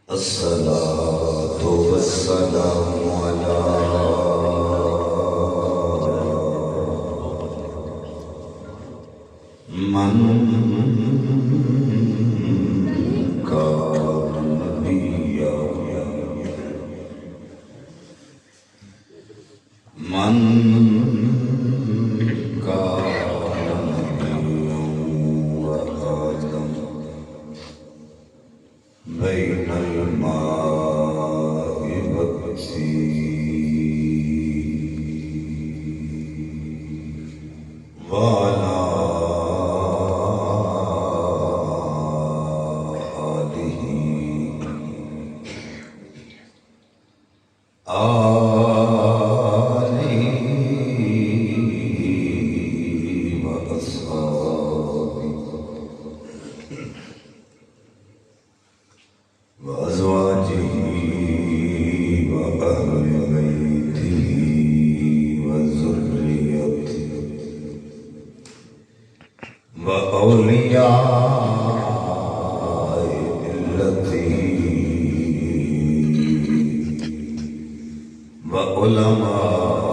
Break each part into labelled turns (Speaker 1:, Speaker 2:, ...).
Speaker 1: الصلاة والسلام على من كان نبيا من كان نبيا وآدم بين الماء والطين وعلى وأزواجه وأهل بيته وذريته وأولياء ملته وعلماء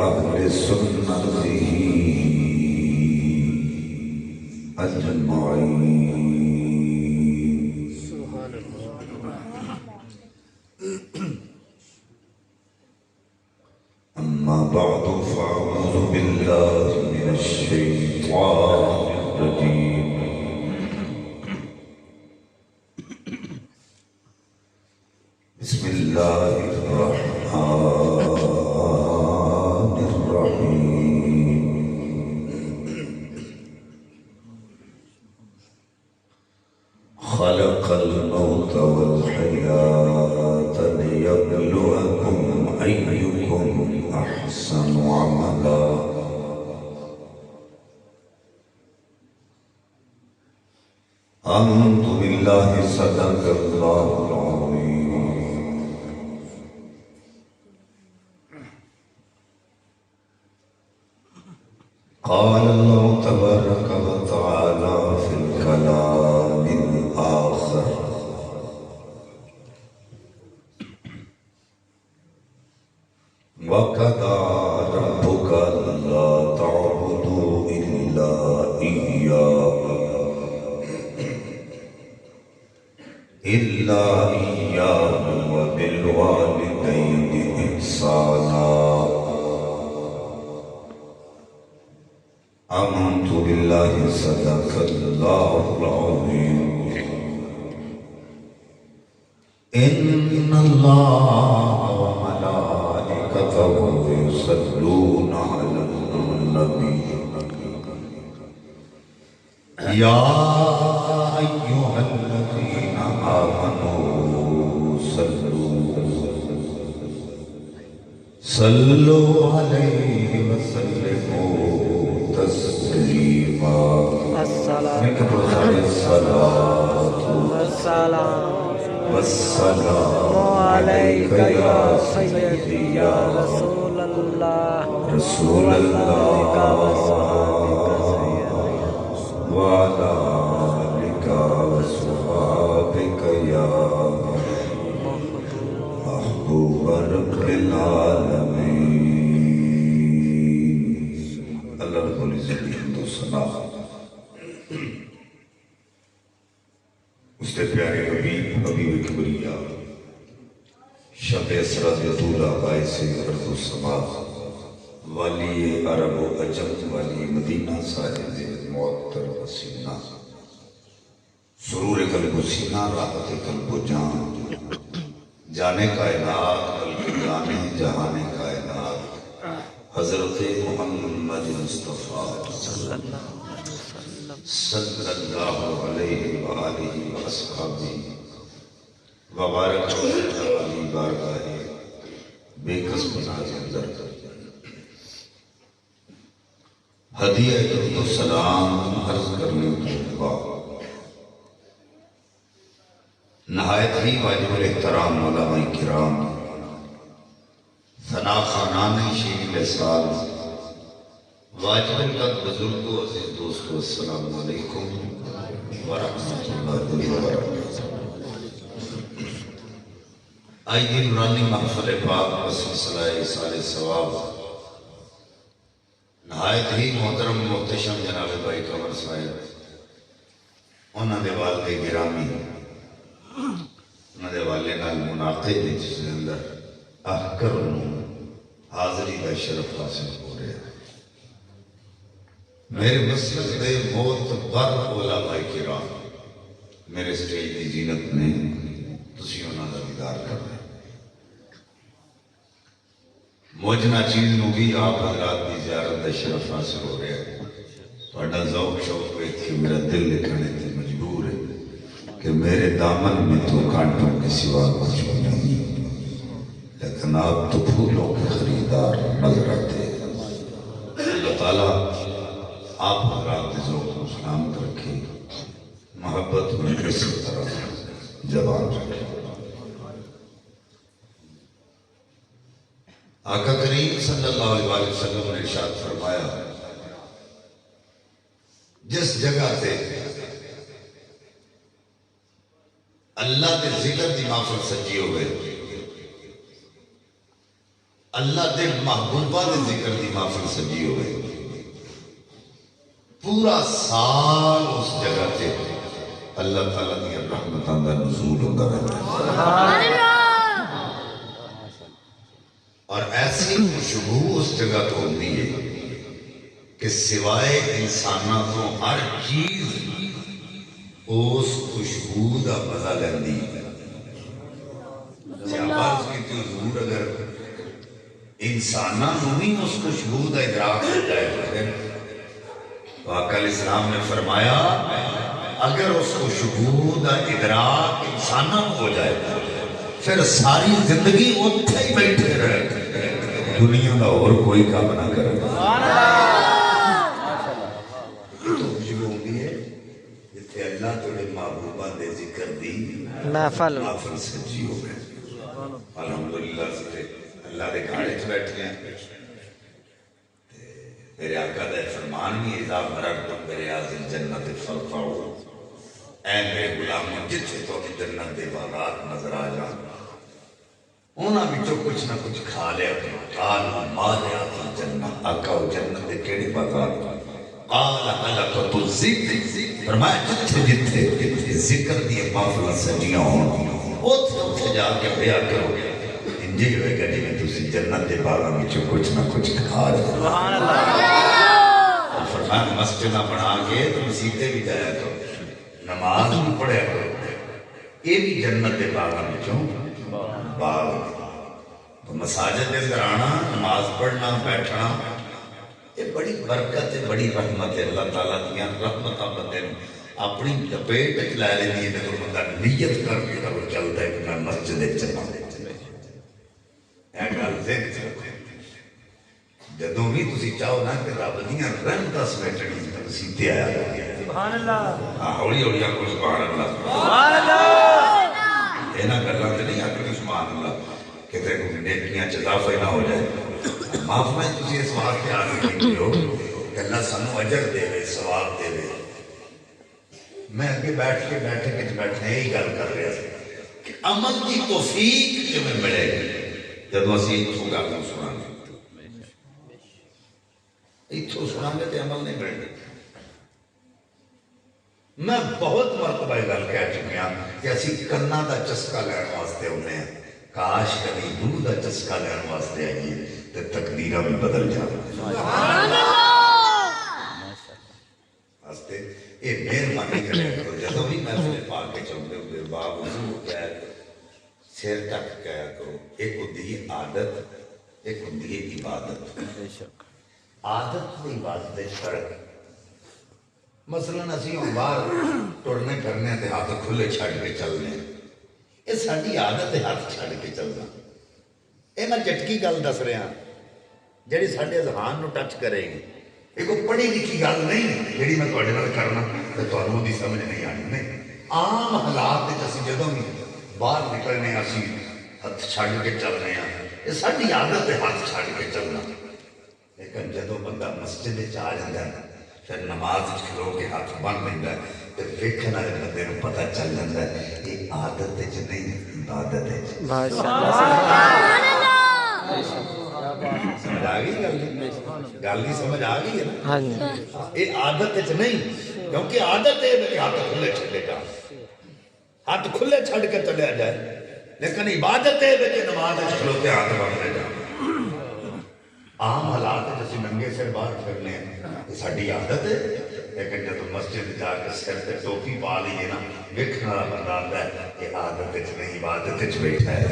Speaker 1: أهل سنته أجمعين. أما بعد فأعوذ بالله من الشيطان الرجيم. بسم الله الرحمن الرحيم. خلق الموت والحياة ليبلوكم أيكم أحسن عملا. آمنت بالله صدق الله العظيم. قال الله تبارك وتعالى في الكلام الآخر: وَقَضَى رَبُّكَ أَلَّا تَعْبُدُوا إِلَّا إِيَّاهُ وَبِالْوَالِدَيْنِ إِحْسَانًا. آمنت بالله صدق الله العظيم. إن الله وملائكته يصلون على النبي يا أيها الذين آمنوا صلوا عليه وسلموا تسليما. الصلاة والسلام عليك يا سيدي يا رسول الله وعلى آلك وصحبك يا محبوب رب العالمين. اللہ رب العزت کی حمد و ثنا اس کے پیارے حبیب کبریا شب اسرا طول باعث ارض و سما والی عرب و عجم والی مدینہ صاحب معطر و سینہ سرور قلب و سینہ راحت قلب و جان جانے کائنات بلکہ جانے جہان کائنات حضرت محمد مصطفیٰ صلی اللہ علیہ وآلہ وآصحابہ وبارک وسلم علی بارگاہ بے قسم نازل ہدیہ درود و سلام عرض کرنے کے بعد نہایت ہی واجب الاحترام علماء کرام ثنا خانان شیخ لسان واجب القدر بزرگ و عزیز دوستو السلام علیکم ورحمۃ اللہ وبرکاتہ. آج دی نورانی محفل پاک و سلسلہ سال ثواب نہایت ہی محترم محتشم جناب بھائی قمر صاحب انہاں دے والد گرامی انہاں دے والے نال مناقض جس دے اندر احکر حاضری کا شرف حاصل ہو رہا ہے۔ میرے مسلک دے معتبر علماء کرام میرے سٹیج دی زینت نے تسی انہاں دا دیدار کر رہے ہیں۔ موجنہ چیز نو بھی آپ حضرات کی زیارت دا شرف حاصل ہو رہا ہے۔ بڑا ذوق شوق ویکھ کے میرا دل لکھنے تے مجبور ہے کہ میرے دامن میں تو کانٹوں کے سوا کچھ بھی نہیں، لیکن آپ تو پھولوں کے خریدار نظر آتے ہیں۔ اللہ تعالیٰ آپ حضرات کے ذوق کو سلامت رکھے، محبت میں کسی طرح جوان رکھے۔ آقا کریم صلی اللہ علیہ وسلم نے ارشاد فرمایا، جس جگہ سے اللہ دے ذکر دی محفل سجی ہوئے، اللہ دے محبوبہ دے ذکر دی محفل سجی ہوئے، پورا سال اس جگہ سے اللہ تعالیٰ دی رحمتاں دا نزول ہوتا رہتا ہے، اور ایسی خوشبو اس جگہ تو ہوتی ہے کہ سوائے انسانوں تو ہر چیز اس خوشبو دا مزہ لیندی ہے۔ عرض کی تو حضور اگر انسانوں بھی اس خوشبو دا ادراک ہو جائے تو آقا علیہ السلام نے فرمایا اگر اس خوشبو دا ادراک انسانوں ہو جائے پھر ساری زندگی اتھے ہی بیٹھے رہے، دنیا دا اور کوئی کام نہ کرے۔ اللہ توڑے محبوبہ دے ذکر دی محفل سجی ہو گئے۔ الحمدللہ سے اللہ دے گھاڑے چ بیٹھے ہیں۔ میرے آقا دے فرمان بھی اذا مررتم بریاض الجنت فارفعوا، اے میرے غلاموں جتھے تو جنت دے باغات نظر آ جان انہاں وچوں کچھ نہ کچھ کھا لیا کرو۔ قال ما ریاض الجنت، آقا جنت دے کیڑے باغات؟ قال حلقۃ الذکر، فرمایا جتھے جتھے ذکر دی محفل سجیاں ہون اوتھے جا کے بیا کرو، انجی ہوئے گا جی میں تسی جنت دے باغاں وچوں کچھ نہ کچھ کھا رہے۔ سبحان اللہ۔ فرمایا مسجداں بنا کے مسیتے بھی جایا کرو، نماز بھی پڑھیا کرو، یہ بھی جنت دے باغاں وچوں باغ۔ تو مساجد دے اندر آنا، نماز پڑھنا، بیٹھنا، یہ بڑی برکت ہے، بڑی رحمت ہے۔ اللہ تعالیٰ دیا رحمتاں بندے اپنی لپیٹ لے لینی ہے جب بندہ نیت کر کے کرو چلتا ہے کہ میں مسجد چلا۔ یہ گل ذہن چ رکھو، جدوں بھی تسی چاہو نا کہ رب دیاں رحمتاں سمیٹنی مسیتے آیا کرو۔ سبحان اللہ۔ ہولی ہولی آکھو سبحان اللہ۔ سبحان اللہ۔ یہ نہ گلاں تے نہیں آکھو سبحان اللہ کہ تے کوئی نیکیاں چ اضافہ نہ ہو جائے۔ معاف میں تسی اس واسطے آگے کیتے ہو کہ اللہ سانو اجر دے وے، ثواب دے وے۔ میں اگے بیٹھ کے بیٹھنے یہی گل کر رہا تھا کہ عمل کی توفیق کیویں ملے گی جب اسی اتھوں گل سنا گے، اتھوں سنا گے تو عمل نہیں ملے گا۔ میں بہت مرتبہ یہ گل کہہ چکیا کہ اسی کنا دا چسکا لین واسطے ہونے ہیں، کاش کبھی روح دا چسکا لین واسطے آئیے تو تقدیرہ بھی بدل جاتا ہے۔ واسطے یہ مہربانی کرے کرو جدوں بھی محفل پاک کے چلتے ہوئے باوضو کہہ سر تک کہا کرو۔ ایک ہوتی ہے عادت، ایک ہوتی ہے عبادت۔ عادت و عبادت ہے فرق۔ مثلاً اسی ہم باہر ٹرنے پھرنے تے ہاتھ کھلے چھڑ کے چلنے، یہ ساری عادت ہے ہاتھ چھڑ کے چلنا۔ یہ میں جٹکی گل دس رہا جیڑی سارے ذہان نو ٹچ کرے گی، یہ کوئی پڑھی لکھی گل نہیں جیڑی میں تواڈے نال کرنا تے تانوں دی سمجھ نہیں آنی۔ نہیں، عام حالات وچ اسی جدوں بھی باہر نکلنے اسی ہاتھ چھڑ کے چل رہے ہیں، یہ ساری عادت ہے ہاتھ چھڑ کے چلنا۔ لیکن جدوں بندہ مسجد وچ آ جاندا ہے پھر نماز کھلو کے ہاتھ بن لینا ہے تو ویکھن والے بندے نوں پتہ چل جاتا ہے یہ عادت وچ نہیں عبادت ہے. سمجھ آ گئی گل کی سمجھ آ گئی ہے نا. یہ عادت وچ نہیں کیونکہ عادت ہے کہ ہاتھ کھلے چھڈے جا ہاتھ کھلے چھڈ کے چلیا جائے لیکن عبادت ہے کہ نماز وچ کھلو کے ہاتھ بن لے جا. عام حالات جیسے ننگے سر باہر پھرنے ہیں یہ ساری عادت ہے لیکن جب مسجد جا کے سر پہ ٹوپی پا لیے نا ویکھن والا بندہ آتا ہے کہ عادت وچ نہیں عبادت وچ بیٹھا ہے.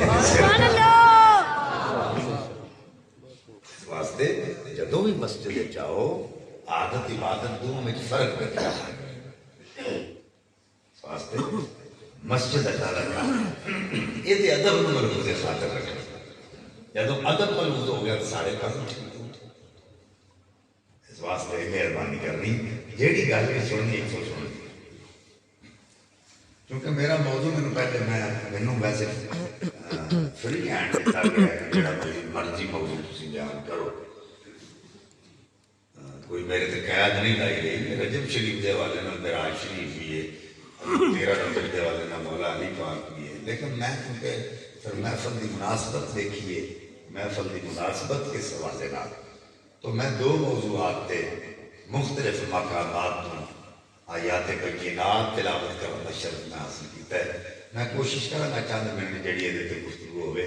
Speaker 1: اس واسطے جدوں بھی مسجد جاؤ عادت عبادت دونوں میں فرق رکھنا ہے. اس واسطے مسجد اچھا رکھنا یہ ادب ملحوظ خاطر رکھنا. جدو ادب ملحوظ ہو گیا تو سارے کام ٹھیک ہو. اس واسطے مہربانی کرنی جیڑی گل بھی سننی ایک سو سننی کیونکہ میرا موضوع میں پہلے مینوں ویسے فری ہینڈ دیتا گیا کہ جڑا کوئی مرضی موضوع تسی بیان کرو. کوئی میرے تے قید نہیں لائی گئی. رجب شریف دے حوالے نال معراج شریف بھی ہے 13 نمبر دے حوالے نال مولا علی پاک بھی ہے لیکن میں کیونکہ پھر محفل کی مناسبت دیکھیے محفل کی مناسبت کے حوالے نال تو میں دو موضوعات تے مختلف مقامات میں آیات بینات تلاوت کرنا شرف میں حاصل کیتا ہے. میں کوشش کرنا چاہتا میں جڑی یہ گفتگو ہوئے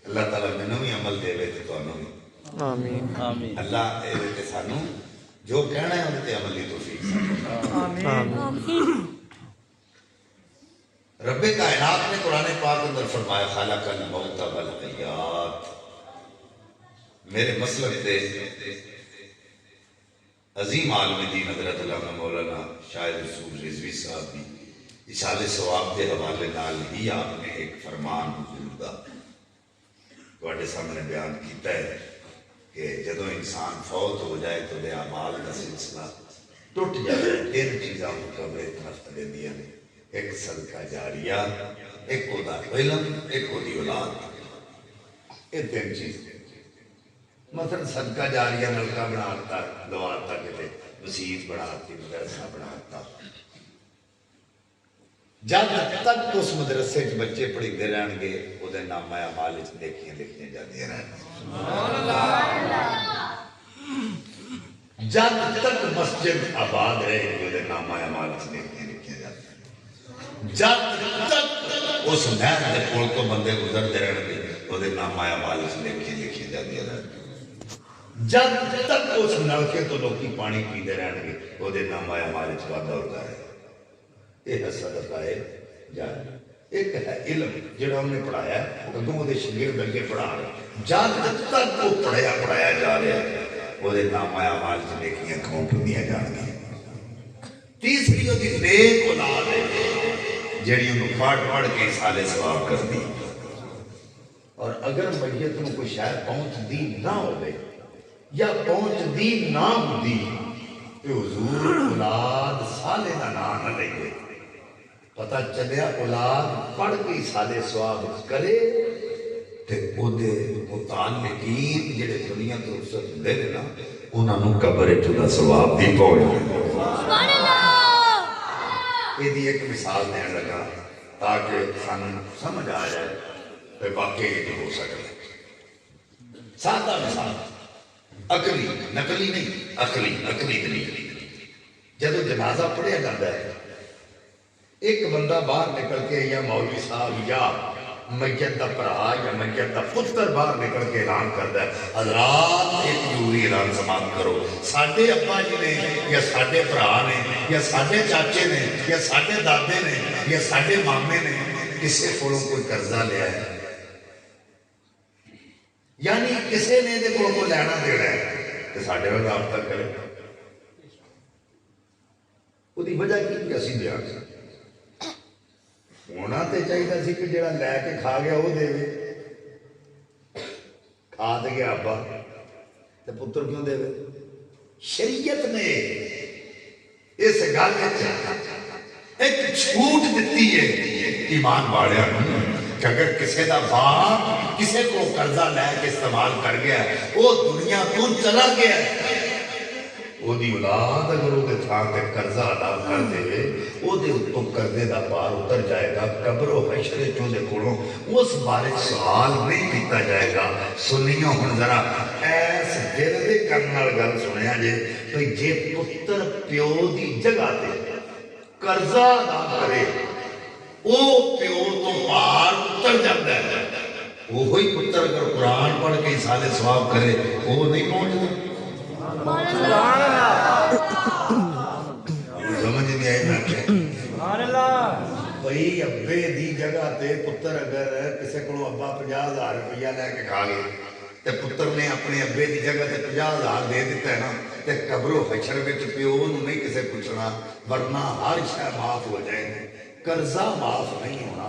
Speaker 1: اللہ تعالیٰ مینوں بھی عمل دے تو تانوں بھی آمین. اللہ یہ سانوں جو کہنا ہے انہوں نے عمل کی توفیق آمین. رب کائنات نے قرآن پاک اندر فرمایا خالق الموت والحیات. میرے مسلک دے عظیم عالم دین حضرت علامہ مولانا شاعر رسول رضوی صاحب بھی اشال ثواب کے حوالے نال ہی آپ نے ایک فرمان حضور دا تواڈے سامنے بیان کیتا ہے کہ جدوں انسان فوت ہو جائے تو دے اعمال کا سلسلہ ٹوٹ جائے. 3 چیزاں مقابلے طرف دیندیاں نے ایک صدقہ جاریہ ایک خدا علم ایک خودی اولاد. یہ 3 چیز مثلا صدقہ جاریہ نلکا بناتا لواتا کتے مسجد بناتی مدرسہ بناتا جب تک اس مدرسے چ بچے پڑھتے رہن گے وہ نام اعمال دیکھیاں لکھیاں جاتی رہن. جب تک مسجد آباد رہے گی وہ نام اعمال دیکھیاں لکھیاں جاتی. جب تک اس نہر کے پل تو بندے گزرتے رہن گے وہ نام اعمال دیکھیاں لکھیاں جاتی رہن. جب تک اس نلکے تو لوکی پانی پیتے رہن گے وہ نام اعمال واضح ہوتا ہے. یہ ہے صدقہ جاریہ. ایک ہے علم جڑا انہیں پڑھایا اگوں وہ شاگرد اگے پڑھا رہے جب تک وہ پڑھایا جا رہا ہے وہ نام اعمال سے نیکیاں کاؤنٹ ہوندیاں جان گی. تیسری وہ نیک اولاد ہے جڑی انہوں پڑھ کے سالے ثواب کر دی. اور اگر میت میں کوئی شاید پہنچ دی نہ ہوئے یا پہنچ دی نہ ہوتی تو حضور اولاد سالے کا نام نہ لے گئے. پتہ چلیا اولاد پڑھ کے سالے ثواب کرے تے او دے متعلقین جڑے دنیا تو رخصت ہوندے نے نا انہاں نوں قبر وچ دا ثواب دی پہنچ سبحان اللہ. یہ دی ایک مثال دین لگا تاکہ سانوں سمجھ آ جائے کہ واقعی یہ ہو سکتا ہے. سادہ مثال عقلی نقلی نہیں عقلی دلیل. جدو جنازہ پڑھیا جاتا ہے ایک بندہ باہر نکل کے یا مولوی صاحب یا میت دا بھرا یا میت دا پتر باہر نکل کے اعلان کرتا ہے حضرات ایک ضروری اعلان سماعت کرو. ساڈے ابا جی نے یا ساڈے بھرا نے یا ساڈے چاچے نے یا ساڈے دادے نے یا ساڈے مامے نے کسے کولوں کوئی قرضہ لیا ہے یعنی کسے نے دے کولوں کوئی لینا دینا ہے تو ساڈے نال رابطہ کرے. وہ دی وجہ کی اسی بیان کریں ہونا تو چاہیے سی کہ جڑا لے کے کھا گیا وہ دے کھا دے گیا ابا تو پتر کیوں دے. شریعت نے اس گل ایک چھوٹ دیتی ہے ایمان والوں کہ اگر کسی دا باپ کسی کو قرضہ لے کے استعمال کر گیا وہ دنیا تو چلا گیا ਉਹਦੀ ਔਲਾਦ ਅਗਰ ਉਹਦੇ ਥਾਂ ਤੇ ਕਰਜ਼ਾ ਅਦਾ ਕਰ ਦੇਵੇ, ਉਹਦੇ ਉੱਤੋਂ ਕਰਜ਼ੇ ਦਾ ਭਾਰ ਉਤਰ ਜਾਏਗਾ। ਕਬਰੋ ਹਸ਼ਰ ਚ ਉਹਦੇ ਕੋਲੋਂ ਉਸ ਬਾਰੇ ਸਵਾਲ ਨਹੀਂ ਕੀਤਾ ਜਾਏਗਾ। ਸੁਣੀਓ ਹੁਣ ਜ਼ਰਾ ਐਸ ਦਿਲ ਦੇ ਕੰਨ ਨਾਲ ਗੱਲ ਸੁਣਿਆ ਜੇ, ਭਈ ਜੇ ਪੁੱਤਰ ਪਿਓ ਦੀ ਜਗ੍ਹਾ ਤੇ ਕਰਜ਼ਾ ਅਦਾ ਕਰੇ, ਉਹ ਪਿਓ ਤੋਂ ਭਾਰ ਉਤਰ ਜਾਂਦਾ ਹੈ। ਉਹੋ ਹੀ ਪੁੱਤਰ ਅਗਰ ਕੁਰਾਨ ਪੜ੍ਹ ਕੇ ਸਾਲੇ ਸਵਾਬ ਕਰੇ, ਉਹ ਨਹੀਂ ਪਹੁੰਚਦਾ। ਸਮਝ ਨਹੀਂ ਆਈ ਨਾ ਭਈ ਅੱਬੇ ਦੀ ਜਗ੍ਹਾ ਤੇ ਪੁੱਤਰ ਅਗਰ ਕਿਸੇ ਕੋਲੋਂ ਅੱਬਾ 50,000 ਰੁਪਇਆ ਲੈ ਕੇ ਖਾ ਗਏ ਤੇ ਪੁੱਤਰ ਨੇ ਆਪਣੇ ਅੱਬੇ ਦੀ ਜਗ੍ਹਾ ਤੇ 50,000 ਦੇ ਦਿੱਤਾ ਹੈ ਨਾ, ਤੇ ਕਬਰੋ ਹਸ਼ਰ ਵਿੱਚ ਪਿਓ ਨੂੰ ਨਹੀਂ ਕਿਸੇ ਪੁੱਛਣਾ, ਵਰਨਾ ਹਰ ਸ਼ੈ ਮਾਫ ਹੋ ਜਾਏਗੀ। ਕਰਜ਼ਾ ਮਾਫ ਨਹੀਂ ਹੋਣਾ।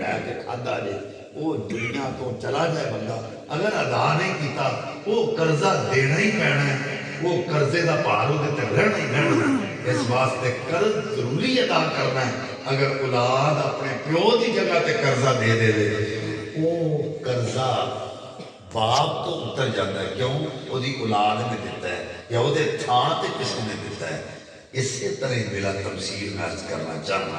Speaker 1: ਲੈ ਕੇ ਖਾਦਾ ਜੇ, ਉਹ ਦੁਨੀਆ ਤੋਂ ਚਲਾ ਜਾਏ ਬੰਦਾ, ਅਗਰ ਅਦਾ ਨਹੀਂ ਕੀਤਾ, ਉਹ ਕਰਜ਼ਾ ਦੇਣਾ ਹੀ ਪੈਣਾ ਹੈ। ਉਹ ਕਰਜ਼ੇ ਦਾ ਭਾਰ ਉਹਦੇ ਤੇ ਰਹਿਣਾ ਹੀ ਰਹਿਣਾ। ਇਸ ਵਾਸਤੇ ਕਰਜ਼ ਜ਼ਰੂਰੀ ਅਦਾ ਕਰਨਾ ਹੈ। ਅਗਰ ਔਲਾਦ ਆਪਣੇ ਪਿਓ ਦੀ ਜਗ੍ਹਾ ਤੇ ਕਰਜ਼ਾ ਦੇ ਦੇ, ਉਹ ਕਰਜ਼ਾ ਬਾਪ ਤੋਂ ਉਤਰ ਜਾਂਦਾ ਹੈ। ਕਿਉਂ? ਉਹਦੀ ਔਲਾਦ ਨੇ ਦਿੱਤਾ ਹੈ ਜਾਂ ਉਹਦੇ ਥਾਂ ਤੇ ਕਿਸੇ ਨੇ ਦਿੱਤਾ ਹੈ। ਇਸੇ ਤਰ੍ਹਾਂ ਮੇਰਾ ਤਮਸੀਲ ਨਰਜ਼ ਕਰਨਾ ਚਾਹਨਾ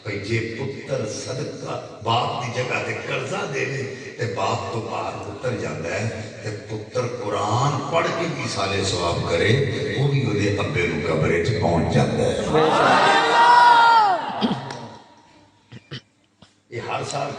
Speaker 1: ਭਈ ਜੇ ਪੁੱਤਰ ਸਦਕਾ ਬਾਪ ਦੀ ਜਗ੍ਹਾ ਤੇ ਕਰਜ਼ਾ ਦੇਵੇ ਤੇ ਬਾਪ ਤੋਂ ਭਾਰ ਉਤਰ ਜਾਂਦਾ ਹੈ, ਤੇ ਪੁੱਤਰ ਕੁਰਾਨ ਪੜ੍ਹ ਕੇ ਵੀ ਸਾਲੇ ਸਵਾਬ ਕਰੇ, ਉਹ ਵੀ ਉਹਦੇ ਅੱਬੇ ਨੂੰ ਕਬਰੇ 'ਚ ਪਹੁੰਚ ਜਾਂਦਾ ਹੈ। ਇਹ ਹਰ ਸਾਲ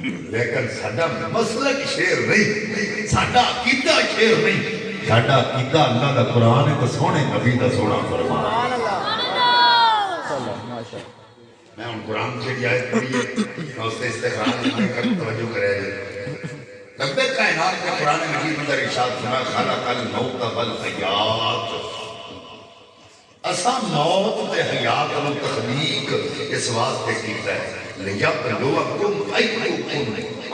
Speaker 1: لیکن ساڈا مسلک شیر نہیں، ساڈا عقیدہ شیر نہیں، ساڈا عقیدہ اللہ دا قرآن ہے تو سونے نبی دا سونا فرمان۔ میں ان قرآن سے آیت پڑھی ہے، میں اس سے استخراج میں کر توجہ کرے رب کائنات کے قرآن مجید اندر ارشاد فرمایا خلق الموت والحیات، اساں موت تے حیات نو تخلیق اس واسطے کیتا ہے لیبلوکم ایکم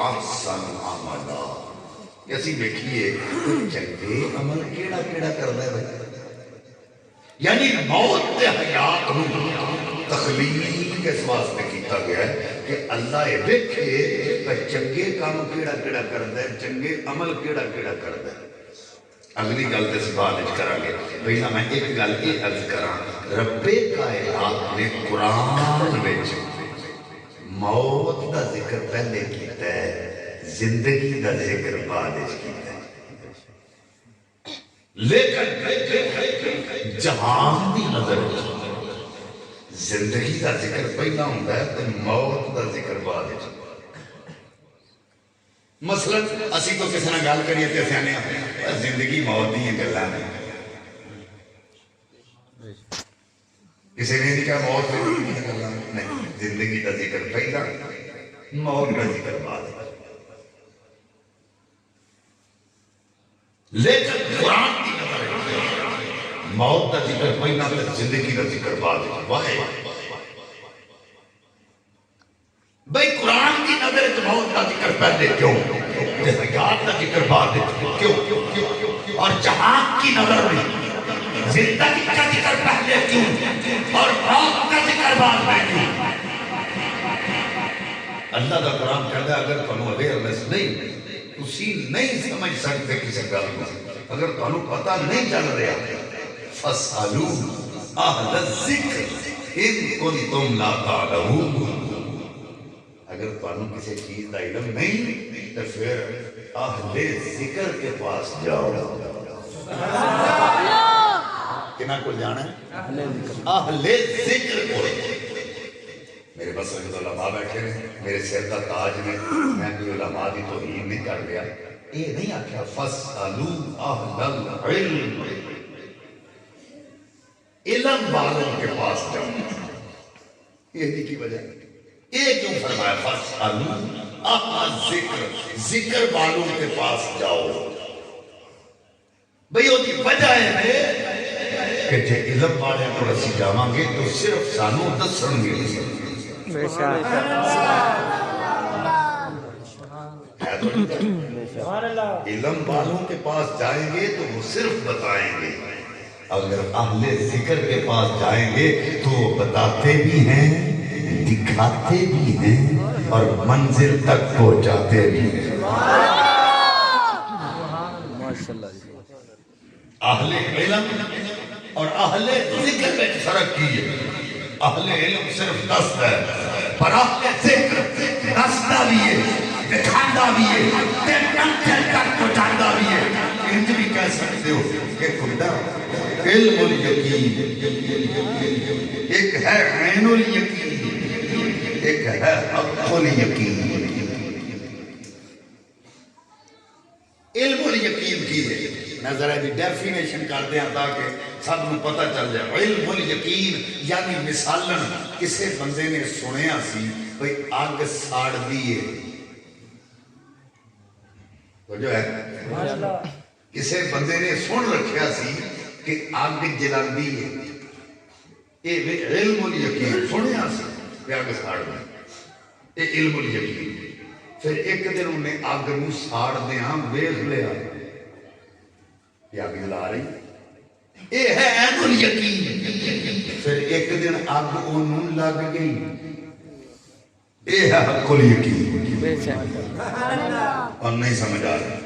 Speaker 1: احسن عملا، کہ اسی دیکھیے چنگے عمل کیڑا کیڑا کردا ہے بھائی، یعنی موت تے حیات نو تخلیق اس واسطے کیتا گیا ہے کہ اللہ یہ دیکھے کہ چنگے کام کیڑا کیڑا کردا ہے، چنگے عمل کیڑا کیڑا کردا ہے۔ اگلی گل تے سوال کریں گے، پہلا میں ایک گل یہ عرض کراں، رب کائنات نے قرآن وچ موت دا ذکر پہلے کیتا ہے، زندگی دا ذکر بعد وچ کیتا ہے، لیکن جہان دی نظر زندگی دا ذکر پہلا ہوتا ہے تو موت دا ذکر بعد وچ۔ مثلا اسی تو کسی نے گل کریے تے اساں نے زندگی موت دی گلاں نے، کسی نے کہا موت دی گلاں نہیں، زندگی دا ذکر پہلا موت دا ذکر بعد۔ لیکن قرآن کی نظر موت دا ذکر پہلا تے زندگی دا ذکر بعد۔ واہ بھئی قرآن کی نظر موت دا ذکر پہلے کیوں، حیات دا ذکر بعد کیوں، اور جہان کی نظر میں زندگی کا ذکر پہلے کیوں اور موت کا ذکر بعد میں کیوں؟ اللہ دا قرآن کہتا ہے اگر تمہیں اویئرنس نہیں، اسی نہیں سمجھ سکتے کسی گل کو، اگر تمہیں پتہ نہیں چل رہا فَاسْأَلُوا أَهْلَ الذِّكْرِ إِن كُنتُمْ لَا تَعْلَمُونَ، اگر تمہیں کسی چیز کا علم نہیں تو پھر اہل ذکر کے پاس جاؤ۔ کنا کو جانا ہے؟ اہل ذکر کو۔ میرے مسئلہ کے علماء بیٹھے ہیں، میرے سر کا تاج میں، میں کوئی علماء دی توہین نہیں کر گیا، یہ نہیں آکھیا فَاسْأَلُوا أَهْلَ الْعِلْمِ، علم والوں کے پاس جاؤ۔ یہ کی وجہ یہ کیوں فرمایا فَاسْأَلُوا أَهْلَ الذِّكْرِ، ذکر والوں کے پاس جاؤ۔ بھئی وہ کی وجہ ہے کہ جے علم والے کو رسی جاواں گے تو صرف سانو دسن گے، علم والوں کے پاس جائیں گے تو وہ صرف بتائیں گے، اگر اہل ذکر کے پاس جائیں گے تو وہ بتاتے بھی ہیں، دکھاتے بھی ہیں اور منزل تک پہنچاتے بھی ہیں۔ اہل علم اور اہل ذکر میں فرق کیے، اہل علم صرف دستا ہے پر اہل ذکر دستا بھی ہے، دکھاتا بھی ہے، منزل تک پہنچاتا بھی ہے۔ انج بھی کہہ سکتے ہو کہ خدا علم الیقین، ایک ہے عین الیقین، ایک ہے حق الیقین۔ علم الیقین کی ہے، میں ذرا بھی ڈیفینیشن کر دیا تاکہ سب کو پتہ چل جائے۔ علم الیقین یعنی مثالن کسے بندے نے سنیا سی بھئی آگ ساڑ دیئے، تو جو ہے کسے بندے نے سن رکھیا سی کہ آگ جلان دیئے، یہ علم الیقین سنیا سی کہ آگ ساڑ دیئے، یہ علم الیقین۔ پھر ایک دن انہیں آگ نو ساڑ دیاں ویخ لیا کہ آگ جلا رہی، یہ ہے عین الیقین۔ پھر ایک دن آگ انہوں لگ گئی، یہ ہے حق الیقین۔ اور نہیں سمجھ آ رہا،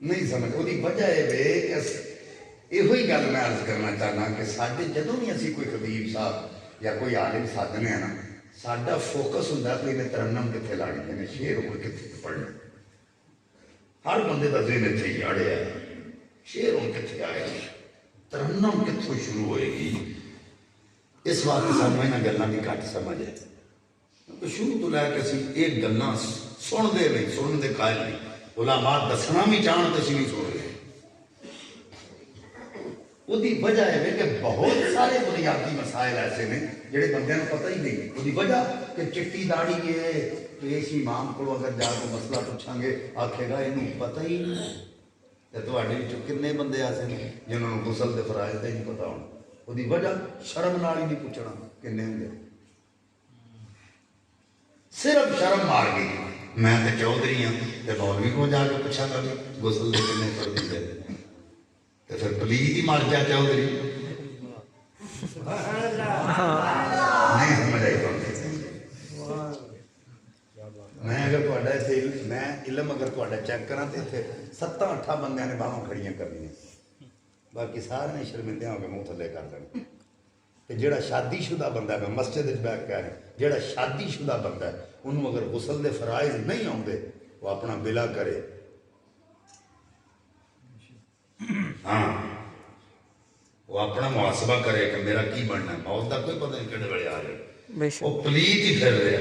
Speaker 1: نہیں سمجھ، وہ دی وجہ ہے بے یہ ہوئی گل میں عرض کرنا چاہنا کہ ساڑھے جدوں نہیں اسی کوئی خطیب صاحب یا کوئی عالم ساتھنے ہیں نا، ساڑھا فوکس ہوندہ ہے کہ انہیں ترنم کتھے لانی ہے، شیر ہوئے کتھے پڑھنے، ہر بندے دا ذہن اتھے ہی اڑے ہے، شیر ہوں کتھے آئے گی، ترنم کتھے شروع ہوئے گی۔ اس وقت سامنے نہ گلنا بھی کٹ سمجھ ہے، شروع تو لے کے اسی ایک گلاں سنتے نہیں، سنن دے قائل نہیں، علماء دسنا بھی چاہن تو اسی نہیں سن رہے۔ وہ وجہ ہے کہ بہت سارے بنیادی مسائل ایسے نے جڑے بندے کو پتہ ہی نہیں۔ وہ وجہ کہ چٹی داڑھی ہے، پیش امام کو اگر جا کے مسئلہ پوچھیں گے آکھے گا یہ پتہ ہی نہیں۔ کنے بندے ایسے ہیں جنہوں نے غسل دے فرائض تے نہیں پتا ہونا، وہ وجہ شرم نال ہی نہیں پوچھنا کنے ہوں، صرف شرم مار گئی۔ میں تے چودھری ہوں تے مولوی کو جا کے پوچھا گا غسل دے کنے فرض ہوندے تے پھر پلیت ہی مر جا چودھری۔ نہیں سمجھ آئی میں اگر میں علم اگر چیک کرا تو اتنے 7-8 بندے نے باہوں کھڑیاں کرنی، باقی سارے نے شرمندے ہو کے منہ تھلے کر دینا۔ کہ جڑا شادی شدہ بندہ ہے، میں مسجد بیٹھ کے آ رہا جڑا شادی شدہ بندہ ہے انہوں اگر غسل دے فرائض نہیں آتے وہ اپنا بلا کرے، ہاں وہ اپنا محاسبہ کرے کہ میرا کی بننا ہے۔ موت کا کوئی پتہ نہیں کہڑے ویلے آ رہے، وہ پلیت ہی پھر رہے،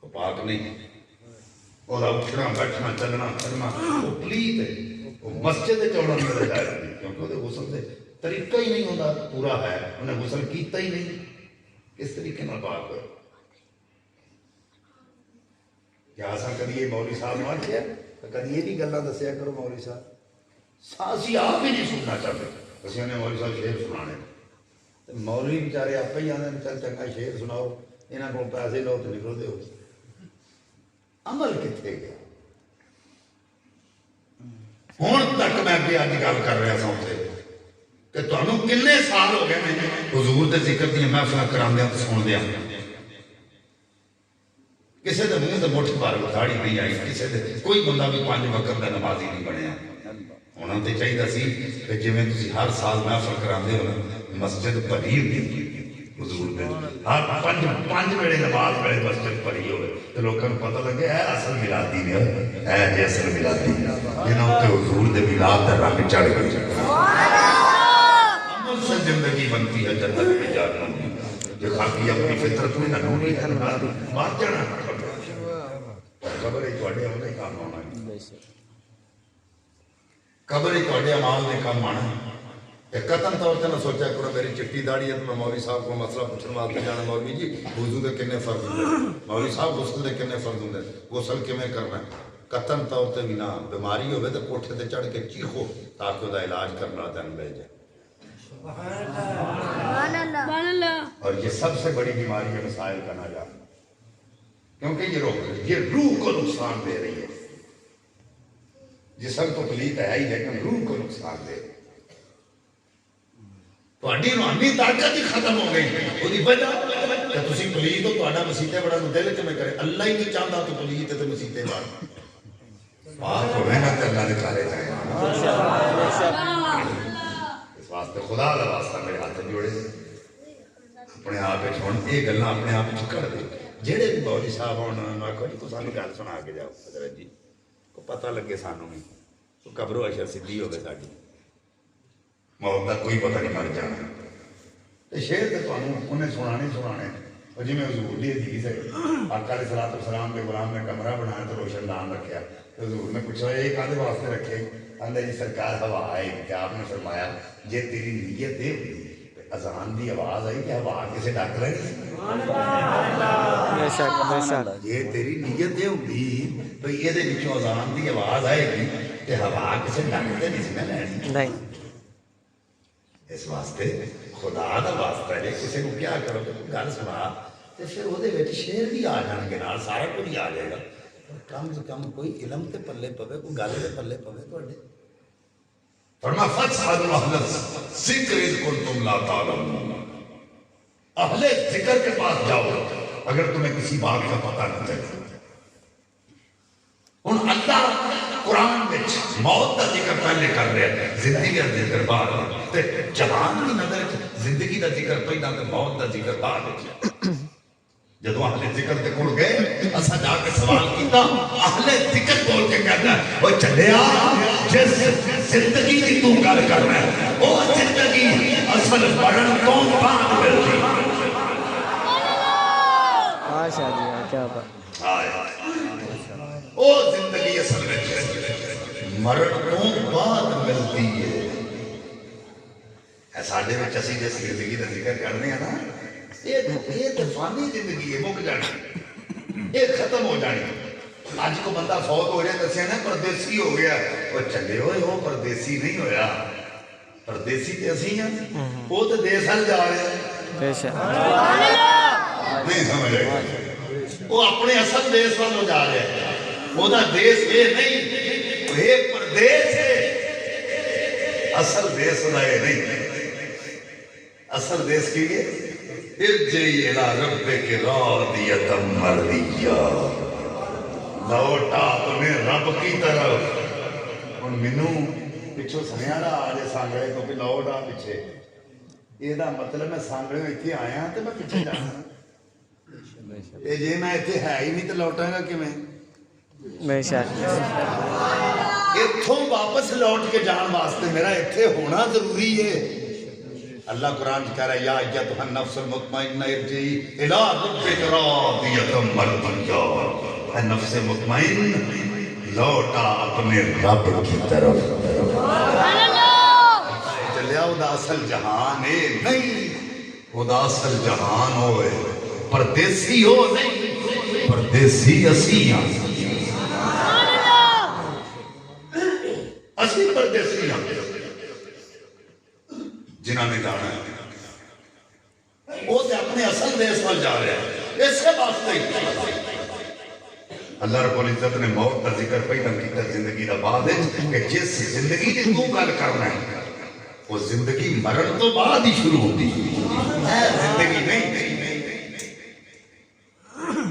Speaker 1: وہ پاک نہیں، وہ اٹھنا بیٹھنا چلنا پھرنا وہ پلیت ہے، وہ مسجد چوڑا نہیں جائے کیونکہ وہ غسل سے طریقہ ہی نہیں ہوتا پورا ہے، انہیں غسل کیتا ہی نہیں، کس طریقے میں پاک ہوئے۔ کیا ایسا کبھی یہ مولوی صاحب نے کیا تو کبھی یہ بھی گلاں دسیا کرو مولوی صاحب، اسی آپ بھی نہیں سننا چاہتے، اسی انہیں مولوی صاحب شعر سنانے، مولوی بیچارے آپ ہی آتے ہیں چل چنگا شعر سناؤ، یہاں کو پیسے لو تو نکلتے ہو، عمل کتنے گیا؟ ہوں تک میں بھی آج گل کر رہا سا اتنے کہ تمہیں کنے سال ہو گئے میں حضور دے ذکر دیا محفل کراندیا تو سن دیا، کسی کے منہ سے مٹھ پار داڑھی نہیں آئی، کسی دے کوئی بندہ بھی 5 وقت کا نمازی نہیں بنیا۔ ہونا تو چاہیے سی کہ جی تھی ہر سال محفل کراندے ہو مسجد بھری ہوئی حضور دے، ہر 5 ویلے نماز پڑھے مسجد بھری ہوئے تو لوگوں کو پتہ لگے اے اصل میلادی نے، اے جی اصل میلادی جنہوں تے حضور دے میلاد دا رنگ چڑھ گئی۔ عمل سے زندگی بنتی ہے جنت میں جانا، جو خاکی اپنی فطرت میں نہ نوری مار جانا، قبر ہی تواڈے عمل دے کام آنا، قبر ہی تواڈے اعمال دے کام آنا۔ قطن طور سے نہ سوچا کرو میری چٹی داڑھی ہے تو میں مولوی صاحب کو مسئلہ پوچھنے واسطے جانا، مولوی جی وضو دے کنے فرض ہوں، مولوی صاحب غسل دے کنے فرض ہوں، غسل کیویں کرنا ہے؟ قطن طور سے بھی نہ بیماری ہوئے تو کوٹھے تے چڑھ کے چیخو تاکہ وہ علاج کرنا دن مل جائے۔ اور یہ سب سے بڑی بیماری ہے مسائل کا ناجات، کیونکہ یہ روح کو نقصان دے رہی ہے، جسم تو پلیت ہے ہی لیکن روح کو نقصان دے رہی ہے، تہاڈی روحانی طاقت ہی ختم ہو گئی، وہی وجہ کہ تسی پلیت ہو، تہاڈا مسیتے بڑا دل کیویں کرے؟ اللہ ہی نہیں چاہتا تو پلیت ہے تو مسیتے بڑھ پاک ہوئے نا تے اللہ دے گھر جائے۔ اس واسطے خدا دا واسطہ میرے ہاتھ جوڑے اپنے آپ ہن یہ گلاں اپنے آپ کر دے، جہے بھی مولوی صاحب ہونا میں آخو جی تو سانو گل سنا کے جاؤ حضرت جی کو پتہ لگے سانو بھی تو قبرو اشر سدھی ہوگی ساری، موت کا کوئی پتہ نہیں مر جانا۔ تو شعر تو تمہیں انہیں سنانے اور جی میں حضور دی حدیث ہے آقا علیہ الصلوۃ والسلام کے غلام نے کمرہ بنایا تو روشن دان رکھا، تو حضور نے پوچھا یہ کہتے واسطے رکھے؟ آندے جی سرکار ہوا آئے کہ آپ نے فرمایا جے تیری نیت دے ہوئی اذان دی آواز آئی کہ ہوا کسے ڈک لگی، یہ تیری نیت دے ہوئی تو یہ دے وچوں اذان دی آواز آئے گی کہ ہوا کسے ڈک تے نہیں سی نہ لینی۔ اس واسطے خدا دا واسطہ ہے کسی کو کیا کرو کہ گل سنا تو پھر وہ شعر بھی آ جان گے نال، سارا کچھ ہی آ جائے گا، کم سے کم کوئی علم تے پلے پوے، کوئی گل تے پلے پوے تواڈے۔ فرما فاسألوا اہل الذکر اذ کنتم لا تعلمون، اہل ذکر کے پاس جاؤ اگر تمہیں کسی بات کا پتہ نہ چلے۔ ہن اللہ قرآن میں موت کا ذکر پہلے کر رہے ہیں، زندگی کا ذکر بعد، جوان کی نظر زندگی کا ذکر پہلا تو موت کا ذکر بعد۔ جدو اہل ذکر کے کول گئے اسا جا کے سوال کیتا، اہل ذکر بول کے کہتا ہے او چلیا جس زندگی کی تو گل کر رہا ہے وہ زندگی اصل پڑھن تو بعد ملتی،
Speaker 2: ماشاء اللہ کیا بات
Speaker 1: او زندگی اصل میں مرن تو بعد ملتی ہے ساڈے میں اسی جس زندگی کا ذکر کرنے ہیں نا یہ تو فانی زندگی ہے مک جانی یہ ختم ہو جانی اج کو بندہ فوت ہو جائے دسیا نا پردیسی ہو گیا وہ چلے ہوئے وہ پردیسی نہیں ہویا پردیسی تے اسی ہیں وہ تو دیس ہل جا رہے ہیں
Speaker 2: بے شک
Speaker 1: نہیں سمجھ رہے وہ اپنے اصل دیس والوں جا رہے ہیں وہ دا دیس یہ نہیں یہ پردیس ہے اصل دیس ہونا یہ نہیں اصل دیس کی ہے ارجعی الی ربک راضیۃ مرضیہ لوٹا اپنے رب کی طرف اور منو پچھو سنیارا آجے سانگڑے تو کہ لوٹا پیچھے یہ دا مطلب میں سانگڑے میں اتھی آیا تو میں پیچھے جانا یہ جی میں اتھی ہے ہی نہیں تو لوٹاں گا کہ میں
Speaker 2: بے شک
Speaker 1: اتھوں واپس لوٹ کے جان واسطے میرا اتھے ہونا ضروری ہے اللہ قرآن کہہ رہا ہے یا ایتھا النفس المطمئنہ ارجعی الی ربک راضیۃ مرضیہ اے نفس مطمئن لوٹا اپنے رب کی طرف چلیا ادا اصل جہان ہے نہیں ادا اصل جہان ہوئے پردیسی ہو نہیں پردیسی اسی ہیں اسی پردیسی ہیں جنہاں نے جانا ہے وہ تے اپنے اصل دیس وال جا رہے ہیں اس کے واسطے اللہ رب العزت نے موت کا ذکر پہلا کیتا زندگی دا بعد ہے کہ جس زندگی نے تو گل کرنا ہے وہ زندگی مرن تو بعد ہی شروع ہوتی ہے زندگی نہیں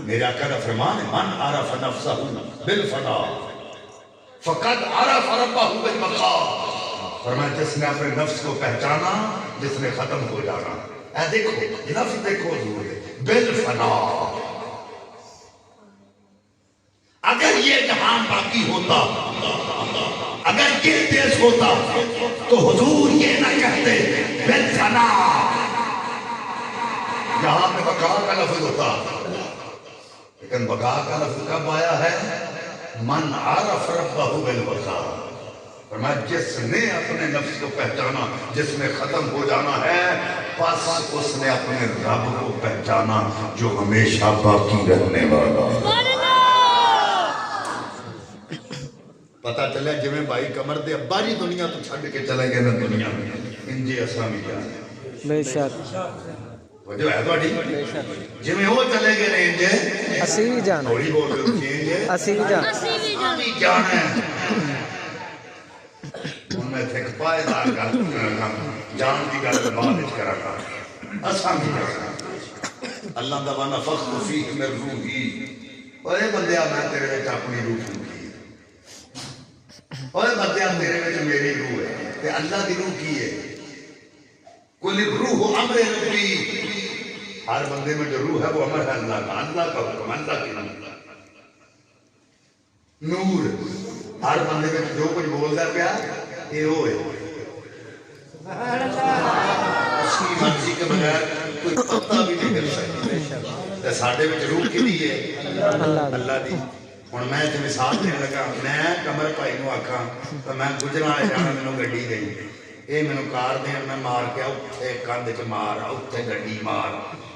Speaker 1: میرے آقا کا فرمان ہے من عرف نفسہ بالفنا فقد عرف ربہ بالبقاء فرمایا جس نے اپنے نفس کو پہچانا جس نے ختم ہو جانا اے دیکھو لفظ دیکھو حضور بالفنا اگر یہ جہان باقی ہوتا اگر یہ دیش ہوتا تو حضور یہ نہ کہتے بالفنا یہاں پہ بقا کا لفظ ہوتا لیکن بقا کا لفظ کب آیا ہے من عرف ربہ بالبقا فرمایا جس نے اپنے نفس کو پہچانا جس نے ختم ہو جانا ہے بس اس نے اپنے رب کو پہچانا جو ہمیشہ باقی رہنے والا پتا چلے جی میں بھائی کمر دے ابا جی دنیا تو چھڑ کے چلے گئے نا دنیا میں انجی اسامی جانے
Speaker 2: بے شک
Speaker 1: جو ہے تو اڈی جی میں وہ چلے گئے نہیں انجے
Speaker 2: اسی بھی جانا
Speaker 1: تھوڑی بول رہے ہو انجے
Speaker 2: اسی بھی جانا
Speaker 1: اسامی جانا ہے ان میں تھے پائیدار جان کی گل بعد کرا گا اسامی جانا اللہ دا ونفخت فیہ من روحی اے بندیا میں تیرے وچ اپنی روح پھونکی اور بندیا تیرے وچ میری روح ہے تے اللہ دی روح کی ہے کل روح امر ربی ہر بندے میں جو روح ہے وہ امر ہے اللہ کا حکم اللہ کی نور ہر بندے میں جو کچھ بولتا پیا یہ وہ ہے اس کی مرضی کے بغیر کوئی پتہ بھی نہیں کر سکتا ساڈے وچ روح کدی ہے اللہ دی ہن میں تے مثال دین لگا میں کمر بھائی نو آکھاں تو میں گجراں والے جانا مینوں گڈی گئی اے مینوں کار دین میں مار کے اوتھے کندھ چ مار اوتھے گڈی مار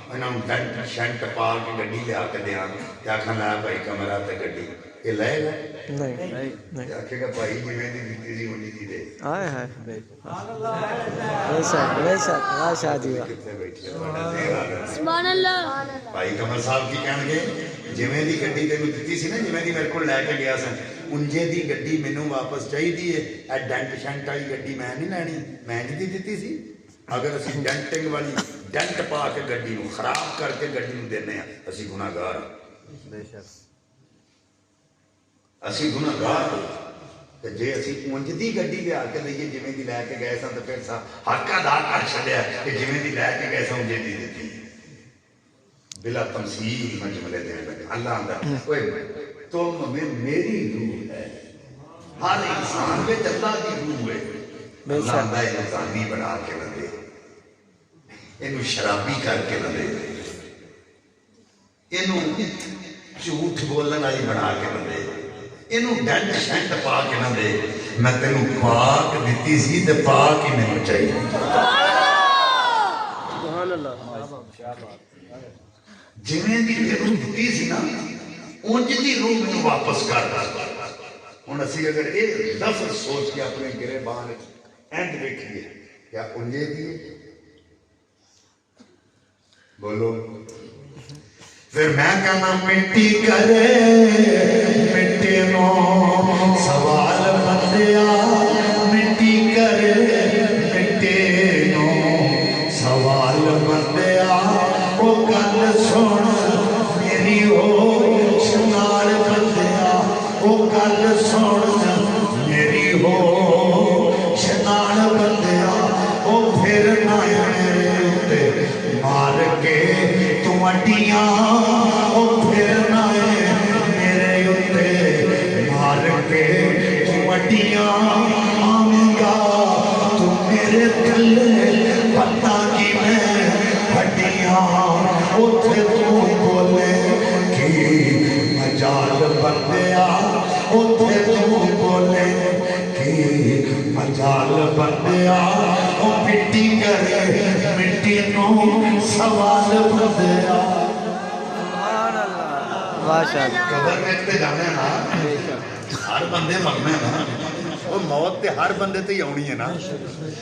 Speaker 1: انہاں نوں ڈنٹ شنٹ پا کے گڈی لیا کے دیاں تے آکھاں لے بھائی کمرہ تے گڈی یہ لے گا نہیں آکھے گا بھائی جویں دی دتی سی اونی دی دے
Speaker 2: آئے ہائے بے شک ماشاء جی
Speaker 1: سبحان اللہ بھائی کمر صاحب کی کہن گے جویں دی گڈی تینوں دتی سی نا جویں دی میرے کول لے کے گیا سن انجے دی گڈی مینوں واپس چاہیے اے ڈنٹ شنٹ والی گڈی میں نہیں لینی میں جی دتی سی اگر اسی ڈنٹنگ والی ڈنٹ پا کے گڈی نوں خراب کر کے گڈی نوں دینے ہیں اسی گناہگار بے شک اسی گناہگار تے جے اسی اونج دی گڈی لے کے لئیے جویں دی لے کے گئے سن تے پھر سا حق ادا کر چھڈیا کہ جویں دی لے کے گئے سن انجے دی دتی بلا تمثیل مجملے دے لگے اللہ آندا اوئے تم میں میری روح ہے ہر انسان میں اللہ دی روح ہے اللہ آندا ہے انسانی بنا کے نہ دے اینو شرابی کر کے نہ دے ਇਹਨੂੰ ਝੂਠ ਬੋਲਣ ਵਾਲੀ ਬਣਾ ਕੇ ਨਾ ਦੇ, ਇਹਨੂੰ ਡੰਡ ਸ਼ੰਟ ਪਾ ਕੇ ਨਾ ਦੇ। ਮੈਂ ਤੈਨੂੰ ਪਾਕ ਦਿੱਤੀ ਸੀ ਤੇ ਪਾਕ ਹੀ ਮੈਨੂੰ ਚਾਹੀਦੀ। ਜਿਵੇਂ ਦੀ ਤੈਨੂੰ ਦਿੱਤੀ ਸੀ ਨਾ ਉਂਝ ਦੀ ਰੂਹ ਮੈਨੂੰ ਵਾਪਸ ਕਰ। ਹੁਣ ਅਸੀਂ ਅਗਰ ਇਹ ਲਫ਼ਜ਼ ਸੋਚ ਕੇ ਆਪਣੇ ਗਿਰੇਬਾਨ ਵਿੱਚ ਐਂਡ ਵੇਖੀਏ, ਕਿਆ ਉਂਝੇ ਦੀ ਬੋਲੋ। ਫਿਰ ਮੈਂ ਕਹਿੰਦਾ ਮਿੱਟੀ ਕਰੇ ਮਿੱਟੀ ਨੂੰ ਸਵਾਲ ਬੰਦਿਆ, ਮਿੱਟੀ ਕਰੇ ਮਿੱਟੀ ਨੂੰ ਸਵਾਲ ਬੰਦਿਆ। ਉਹ ਗੱਲ ਸੁਣ ਮੇਰੀ ਹੋ ਸ਼ਨਾਲ ਬੰਦਿਆ, ਉਹ ਗੱਲ ਸੁਣ ਮੇਰੀ ਹੋ ਸ਼ਨਾਲ ਬੰਦਿਆ। ਉਹ ਫਿਰ ਨਾ ਮੇਰੇ ਉੱਤੇ ਮਾਰ ਕੇ ਤੂੰ ਅੱਡੀਆਂ, ਉਹ ਫਿਰ ਨਾ ਮੇਰੇ ਉੱਤੇ ਮਾਰ ਕੇ ਤੂੰ ਅੱਡੀਆਂ। ਆਵੇਂਗਾ ਤੂੰ ਮੇਰੇ ਥੱਲੇ ਪਤਾ ਕੀ ਮੈਂ ਹੱਡੀਆਂ। ਉੱਥੇ ਤੂੰ ਬੋਲੇ ਕਿ ਮਜਾਲ ਬੰਦਿਆ, ਉੱਥੇ ਤੂੰ ਬੋਲੇ ਕਿ ਮਜਾਲ ਬੰਦਿਆ। ਉਹ ਮਿੱਟੀ ਕਰੇ ਮਿੱਟੀ ਨੂੰ ਸਵਾਲ ਬੰਦਿਆ। ਕਬਰ ਵਿੱਚ ਤੇ ਜਾਣਾ ਨਾ, ਹਰ ਬੰਦੇ ਮਰਨਾ ਹੈ ਨਾ, ਉਹ ਮੌਤ ਤੇ ਹਰ ਬੰਦੇ ਤੇ ਹੀ ਆਉਣੀ ਹੈ ਨਾ।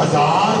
Speaker 1: 1000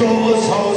Speaker 1: 200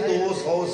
Speaker 1: 200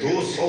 Speaker 1: 200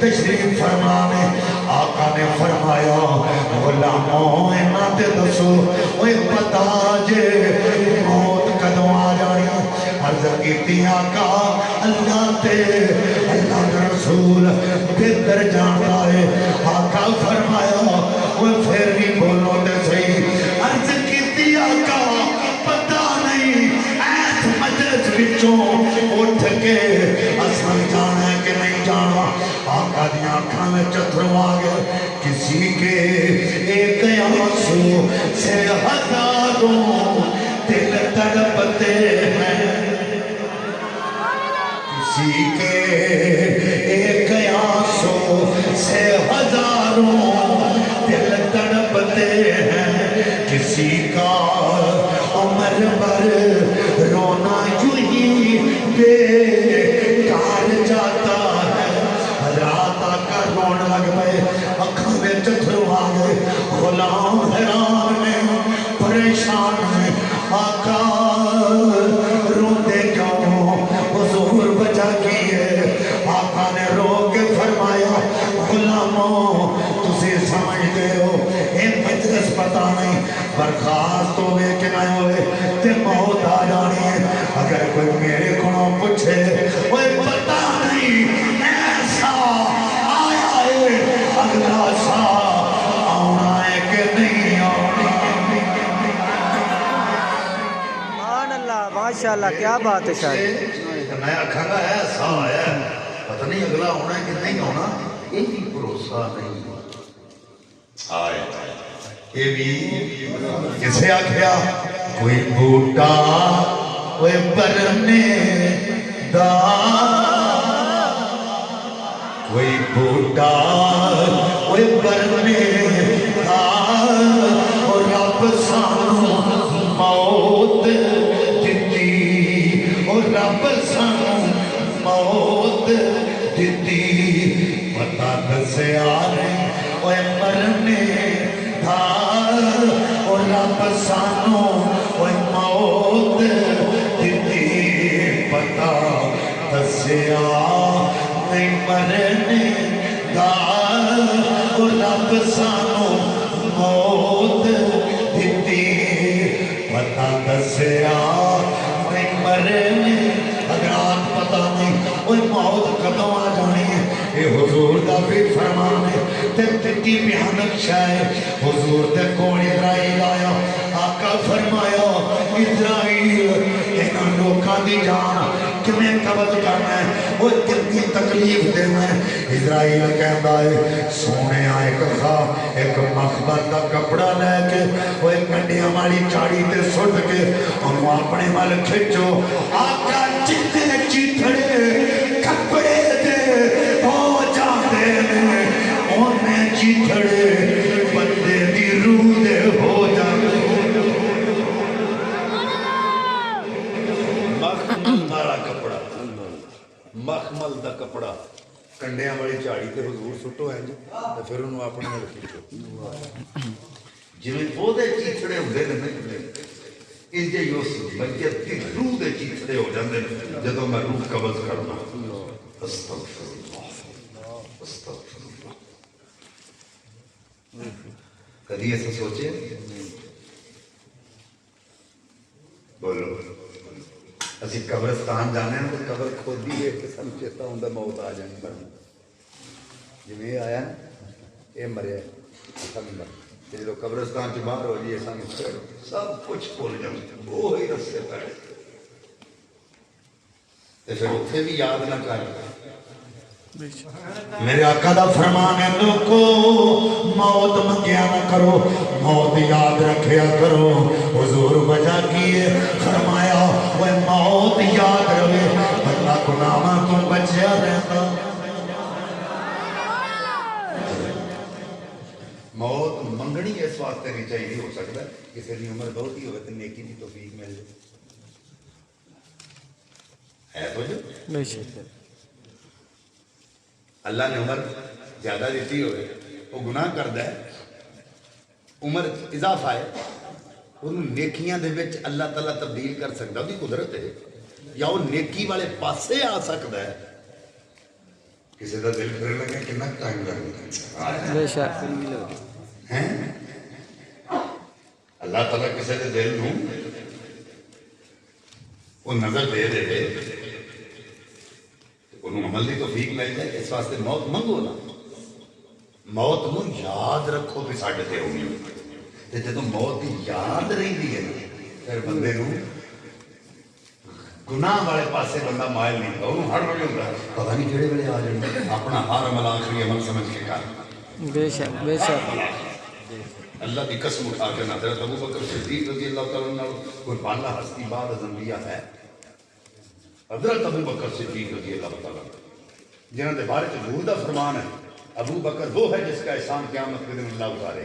Speaker 1: تشریف فرمانے آقا نے فرمایا غلاموں اینا تے دسو اوے پتا جے موت کدوں آ جانی عرض کیتی آقا اللہ تے اللہ کا رسول بہتر جانتا ہے آقا فرمایا اوے پھر بھی بولو تے صحیح عرض کیتی آقا پتا نہیں ایس مجلس وچوں اٹھ کے اساں جانا ہے کہ نہیں جانا آقا دی آنکھاں میں چتھرو آ گئے کسی کے ایک آنسو سے ہزاروں دل تڑپتے ہیں کسی کے ایک آنسو سے ہزاروں دل تڑپتے ہیں کسی کا عمر بھر رونا یوں ہی بیکار جاتا ہے حضرات آقا رون لگ پئے اکھاں میں چتھرو آ گئے غلام حیران ہیں پریشان ہیں آقا روندے کیوں حضور بچا کیے آقا نے رو کے فرمایا غلاموں تسی سمجھتے ہو اے مجلس پتا نہیں برخاست ہوئے کہ نہ ہوئے تے موت آ جانی ہے اگر کوئی میرے کو پوچھے وہ پتا نہیں ایسا آیا ہے اگلا سا آنا ہے کہ نہیں آنا
Speaker 2: سبحان اللہ ماشاءاللہ کیا بات ہے شاید
Speaker 1: میں آکھاں گا ایسا آیا ہے پتہ نہیں اگلا ہونا ہے کہ نہیں ہونا یہ بھی بھروسہ نہیں آیا یہ بھی کسے آکھیا کوئی بوٹا کوئی برنے دا کوئی بوٹا کوئی برنے دا اور رب سانو موت دیتی اور رب سانو موت دیتی پتہ دسے آ رہے اوے مرنے دا اور رب سانو اوے موت دیتی پتہ دسے آ نہیں مرنے دا اور رب سانو موت دیتی پتہ دسے آ نہیں مرنے حضرات پتہ نہیں وہ موت کدوں آ جانی ہے یہ حضور دا بھی فرمان ہے تے کتنی بھیانک شے حضور دے کول اسرائیل آیا آقا فرمایا اسرائیل انہاں لوکاں دی جان کیویں قبض کرنا ہے وہ کتنی تکلیف دینا ہے اسرائیل کہندا ہے سونے ایک خواہ ایک مخبر دا کپڑا لے کے وہ کنڈیاں والی چاڑی تے سٹ کے انہوں اپنے وال کھچو آقا جتنے چیتھڑے کپڑے دے ہو جاندے نے انہیں چیتھڑے بندے دی روح دے ہو جاندے مخمل والا کپڑا مخمل دا کپڑا کنڈیاں والی چاڑی تے حضور سٹو ہے جی تے پھر انہوں اپنے وال کھچو جنہیں وہ دے چیتھڑے ہوندے نے ان جے یوسف میت کی روح دے چیتھڑے ہو جاندے جدوں میں روح قبض کرنا استغفر اللہ استغفر اللہ کدی ایسا سوچے بولو اسی قبرستان جانے ہیں تو قبر کھود دی ہے کہ سن چیتا ہوں دا موت آ جانی مرنا جنہیں آیا نا اے مریا ہے جو قبرستان سے باہر ہو جائے سب کچھ بھول جائے وہی رستے پڑے پھر اتنے بھی یاد نہ کر میرے آقا دا فرمان ہے لوگو موت منگیا نہ کرو موت یاد رکھیا کرو حضور وجہ کیے فرمایا وہ موت یاد رہے اللہ گناہاں تو بچیا رہتا موت منگنی اس واسطے نہیں چاہیے ہو سکتا کسی کی عمر بہت ہی ہوئے تو نیکی کی توفیق مل جائے ہے تو جو اللہ نے عمر زیادہ دیتی ہوئے وہ گناہ کرتا ہے عمر اضافہ ہے انہوں نیکیاں دے وچ اللہ تعالیٰ تبدیل کر سکتا بھی قدرت ہے یا وہ نیکی والے پاسے آ سکتا ہے کسی کا دل پھر لگے کتنا ٹائم لگتا
Speaker 2: بے شک
Speaker 1: ہے اللہ تعالیٰ کسی کے دل نوں وہ نظر دے دے انہوں عمل کی توفیق مل جائے اس واسطے موت منگو نا موت نو یاد رکھو کہ ساڈے تے ہونی تے جدوں موت دی یاد رہندی ہے پھر بندے نو گناہ والے پاسے بندہ مائل نہیں ہوتا انہوں ہر ویلے ہوندا پتہ نہیں کہڑے ویلے آ جائے اپنا ہر عمل آخری عمل سمجھ کے کر
Speaker 2: بے شک بے شک
Speaker 1: اللہ کی قسم اٹھا کے نہ حضرت ابو بکر صدیق رضی اللہ تعالیٰ عنہ کوئی بالا ہستی بعد از انبیاء ہے حضرت ابو بکر صدیق رضی اللہ تعالیٰ جنہوں نے بارے ظہور دا فرمان ہے ابو بکر وہ ہے جس کا احسان قیامت کے دن اللہ اتارے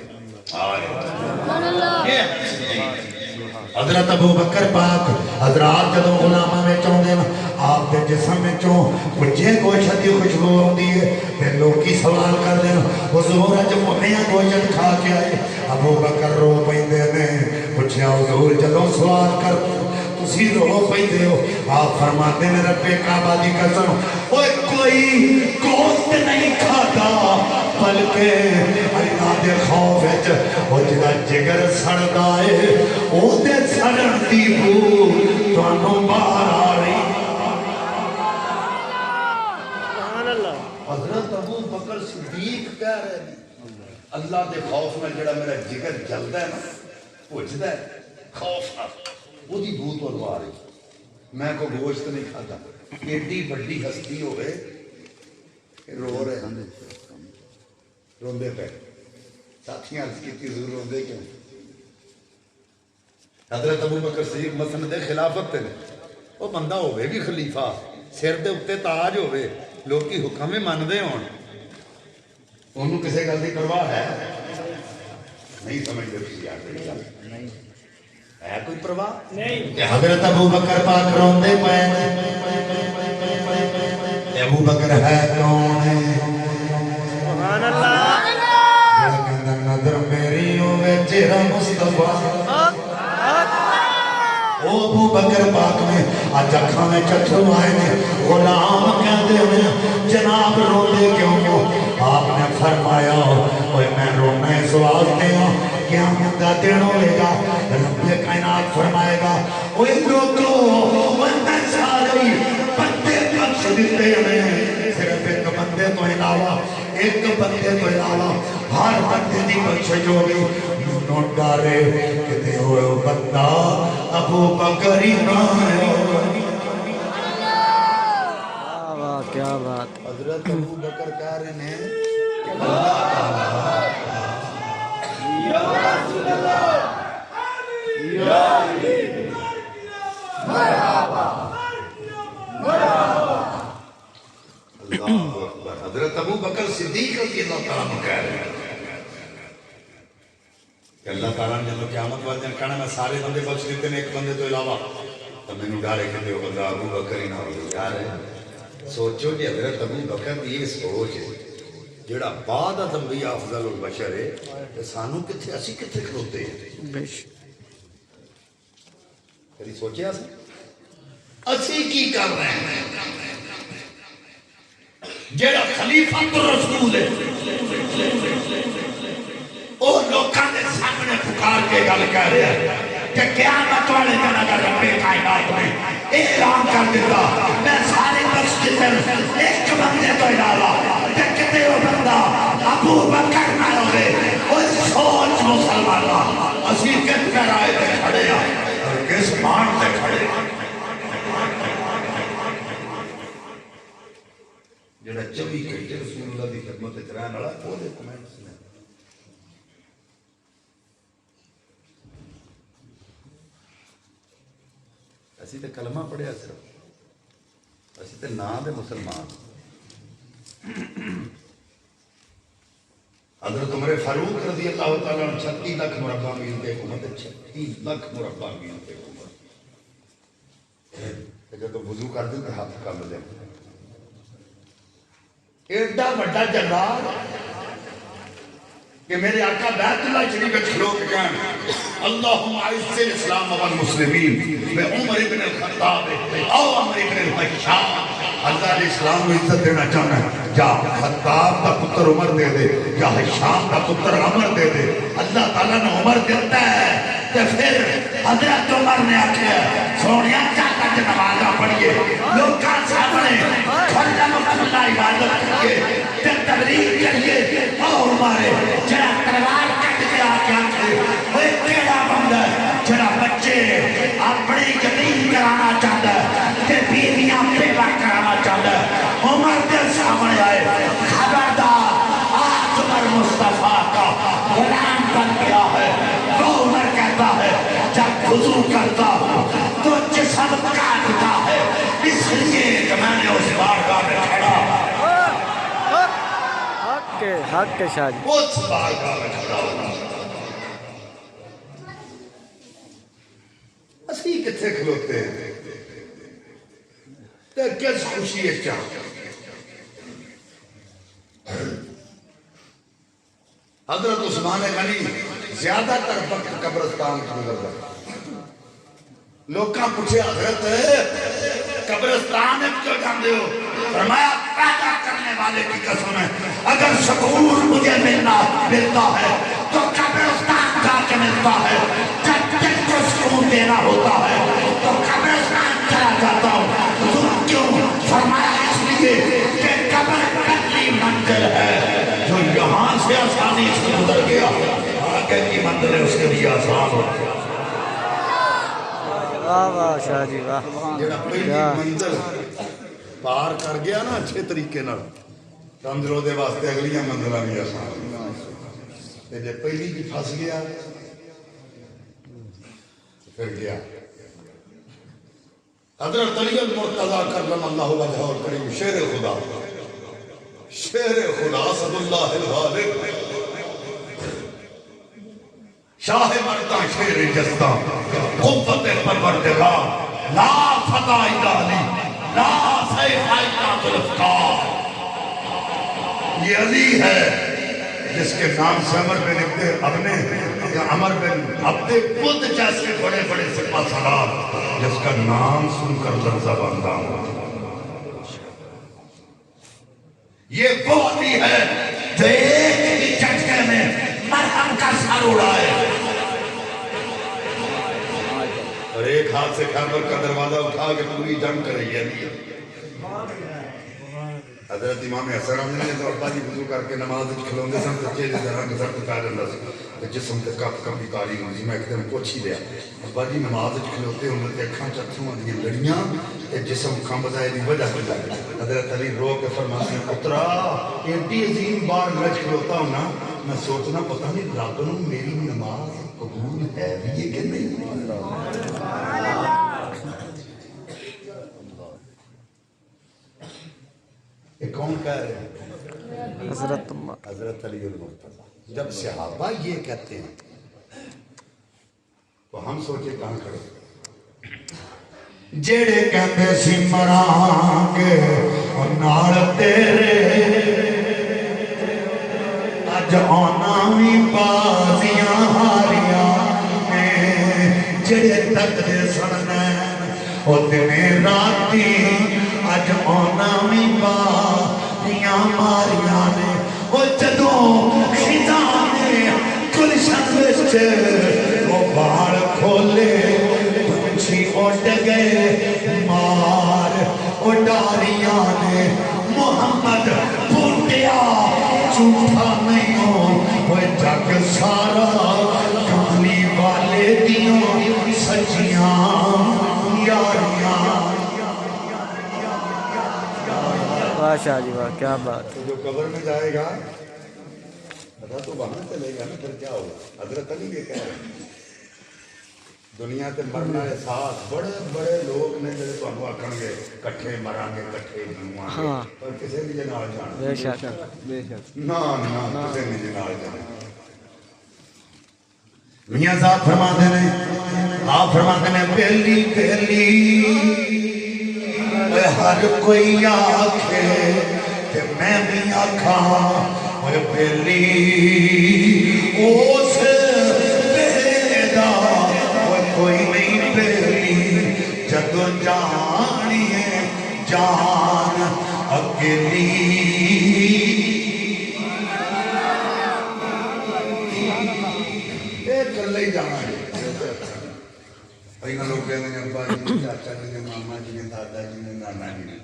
Speaker 3: حضرت ابو بکر پاک حضرات جدوں غلاماں وچ اوندے آپ دے جسم وچوں کچھے گوشت دی خوشبو آندی ہے پھر لوکی سوال کردے حضور اج موہیاں گوشت کھا کے آئے ابو بکر رو پیندے نے پوچھیا حضور جدوں سوال کر تسی رو پیندے ہو آپ فرماتے نے رب کعبہ دی قسم اوے کوئی گوشت نہیں کھاتا بلکہ اللہ دے خوف وچ او جڑا جگر سڑدا ہے او تے سڑن دی بو تانوں باہر آ رہی
Speaker 2: سبحان اللہ
Speaker 1: حضرت ابو بکر صدیق کہہ رہے ہیں اللہ دے خوف میں جڑا میرا جگر جلدا ہے نا پوچھدا ہے خوف نہ وہ دی بو تو آ رہی میں کو گوشت نہیں کھاتا ایڈی بڑی ہستی ہوئے رو رہے ہیں روندے پہ ساتھیاں عرض کی ضرور روندے کیوں حضرت ابو بکر صدیق مسند خلافت تے وہ بندہ ہوئے بھی خلیفہ سر دے اتے تاج ہوئے لوگ کی حکم میں ماندے ہون انہوں کسے گل دی پرواہ ہے نہیں سمجھتے کسی آگے گل ہے کوئی پرواہ نہیں
Speaker 3: حضرت ابو بکر پاک روندے پے ابو بکر ہے کون ہے
Speaker 2: سبحان اللہ
Speaker 3: نظر میری ہوئے چہرہ مصطفیٰ او ابو بکر پاک نے آج اکھاں میں چتھو آئے نے غلام کہتے ہوئے جناب روندے کیوں آپ نے فرمایا اوے میں رونا اس واسطے ہوں قیامت دا دن ہوئے گا رب کائنات فرمائے گا اوے لوگو اوے میں سارے بندے بخش دیتے ہیں صرف ایک بندے تو علاوہ ہر بندے دی بخشش ہوگی نو ڈارے کتے ہوئے بندہ ابو بکر ہی نہ ہے
Speaker 2: کیا بات
Speaker 1: حضرت ابو بکر کہہ رہے ہیں کہ اللہ تعالیٰ یا رسول اللہ یا علی مرحبا مرحبا اللہ اکبر حضرت ابو بکر صدیق رضی اللہ تعالیٰ عنہ کہہ رہے ہیں کہ اللہ تعالیٰ نے جب قیامت والے دن کہنا میں سارے بندے بخش دیتے ہیں ایک بندے تو علاوہ تو میں نے ڈارے کہ وہ بندہ ابو بکر ہی نہ ہو یار سوچو کہ حضرت ابو بکر کی یہ سوچ ہے جڑا بعد از انبیاء افضل البشر ہے سانو کتھے اسی کتھے کھلوتے ہیں کبھی سوچیا اسی کی کر رہے ہیں جڑا خلیفہ الرسول ہے وہ لوکاں دے سامنے پکار کے گل کہہ رہا ہے کہ قیامت والے دن اگر رب کائنات نے اعلان کر دیتا میں سارے بخش دیتے ایک بندے تو علاوہ کتے وہ بندہ ابو بکر نہ ہوئے وہ سوچ مسلمانہ اسی کت کر آئے تھے کھڑے ہیں اور کس مان سے کھڑے ہیں جڑا چوی گھنٹے رسول اللہ دی خدمت اجران والا وہ دے کمنٹس میں اسی تے کلمہ پڑھیا صرف اسی تے نام دے مسلمان حضرت عمر فاروق رضی اللہ تعالیٰ عنہ 36 لاکھ مربع میل کے حکومت 36 لاکھ مربع میل کے حکومت جب وضو کر دیں تو ہاتھ کر دیں ایڈا بڑا جنرال کہ میرے آقا بیت اللہ شریف میں کھلو کے کہیں اللہم اعز الاسلام والمسلمین بے عمر ابن الخطاب او عمر ابن الخشاب
Speaker 3: اللہ نے اسلام کو عزت دینا چاہنا ہے یا خطاب کا پتر عمر دے دے یا حشام کا پتر عمر دے دے اللہ تعالیٰ نے عمر دیتا ہے تو پھر حضرت عمر نے آکھیا سونیا چاہتا کہ نمازہ پڑھئے لوگ کا سامنے کھلا مکملہ عبادت کریے تے تبلیغ کریے اور مارے جڑا تلوار کٹ کے آکے آکھے وہ کیڑا بندہ ہے جڑا بچے اپنی یتیم کرانا چاہتا ہے تے بیویاں بیوہ کرانا چاہتا ہے عمر کے سامنے آئے خبردار آج عمر مصطفیٰ کا غلام بن گیا ہے وہ عمر کہتا ہے جب وضو کرتا ہوں تو جسم کاٹتا ہے اس لیے کہ میں نے اس بارگاہ میں کھڑا
Speaker 2: حق کے شاہ جی
Speaker 3: اس بارگاہ میں کھڑا ہوں اسی کتھے کھلوتے ہیں تے کس خوشی ہے چاہ حضرت عثمان غنی زیادہ تر وقت قبرستان کی گزرتا لوگ کا پوچھے حضرت قبرستان میں کیوں جاندے ہو فرمایا پیدا کرنے والے کی قسم ہے اگر سکون مجھے ملتا ہے تو قبرستان جا کے ملتا ہے جب دل کو سکون دینا ہوتا ہے تو قبرستان چلا جاتا ہوں حضور کیوں فرمایا اس لیے کہ قبر پہلی منزل ہے جو یہاں سے آسانی سے گزر گیا آگے کی منزل ہے اس کے لیے آسان ہو
Speaker 2: واہ واہ شاہ جی واہ
Speaker 3: جڑا پہلی منزل پار کر گیا نا اچھے طریقے نال سمجھو دے واسطے اگلیاں منزلاں بھی آسان تے جے پہلی بھی پھس گیا پھر گیا حضرت علی المرتضی کرم اللہ وجہہ الکریم شیر خدا اسد اللہ الغالب شاہ مردہ شیر جستہ قوت پروردگار لا فتح علی لا سیف الا ذوالفقار یہ علی ہے جس کے نام سے عمر بن عبد بدھ جیسے بڑے بڑے سپہ سالار جس کا نام سن کر لرزہ باندھا ہوا یہ وہ علی ہے جو ایک ہی جھٹکے میں مرہم کا سر اڑائے اور ایک ہاتھ سے خیبر کا دروازہ اٹھا کے پوری جنگ کرے یہ علی ہے حضرت امام حسن رحمۃ اللہ علیہ ابا جی وضو کر کے نماز کھلوندے سن تے چہرے تے رنگ سر پا جاندا سی تے جسم تے کپ کپی کاری ہوندی میں ایک دن پوچھ ہی لیا ابا جی نماز کھلوتے ہوندے تے اکھاں چ اکھاں دی لڑیاں تے جسم کمبدا دی وجہ سے حضرت علی رو کے فرماتے ہیں پترا ایڈی عظیم بار گرج کھلوتا ہوں نا میں سوچنا پتہ نہیں رب نوں میری نماز قبول ہے بھی کہ نہیں یہ کون کہہ رہے ہیں حضرت علی المرتضی جب صحابہ یہ کہتے ہیں تو ہم سوچے کہاں کھڑے جڑے کہتے سی مران گے اور نال تیرے اج آنا بھی بازیاں ہاریاں جڑے تکتے سنن اور دنے راتی اج آنا بھی بازیاں ماریاں نے وہ جدوں خزاں نے گلشن وچ وہ بال کھولے پنچھی اڑ گئے مار اڈاریاں نے محمد پوٹیا جھوٹا نہیں ہو وہ جگ سارا کملی والے دیاں سچیاں یاریاں
Speaker 2: واہ شاہ جی واہ کیا بات
Speaker 3: جو قبر میں جائے گا پتا تو وہاں چلے گا نا پھر کیا ہوگا حضرت علی یہ کہہ رہے ہیں دنیا تے مرنا ہے ساتھ بڑے بڑے لوگ نے جڑے تانوں آکھن گے کٹھے مران گے کٹھے جیواں گے پر کسے بھی نال جانا
Speaker 2: بے شک
Speaker 3: نا کسے بھی نال جانا میاں صاحب فرماتے ہیں آپ فرماتے ہیں پہلی پہلی ہر کوئی آکھے کہ میں بھی آکھاں پہلی اس پیدا کوئی نہیں پہلی جدو جانی ہے جان اکیلی کلے ہی جانا ہے لوگ کہتے ہیں ابا جی نے چاچا جی نے ماما جی نے دادا جی نے نانا جی نے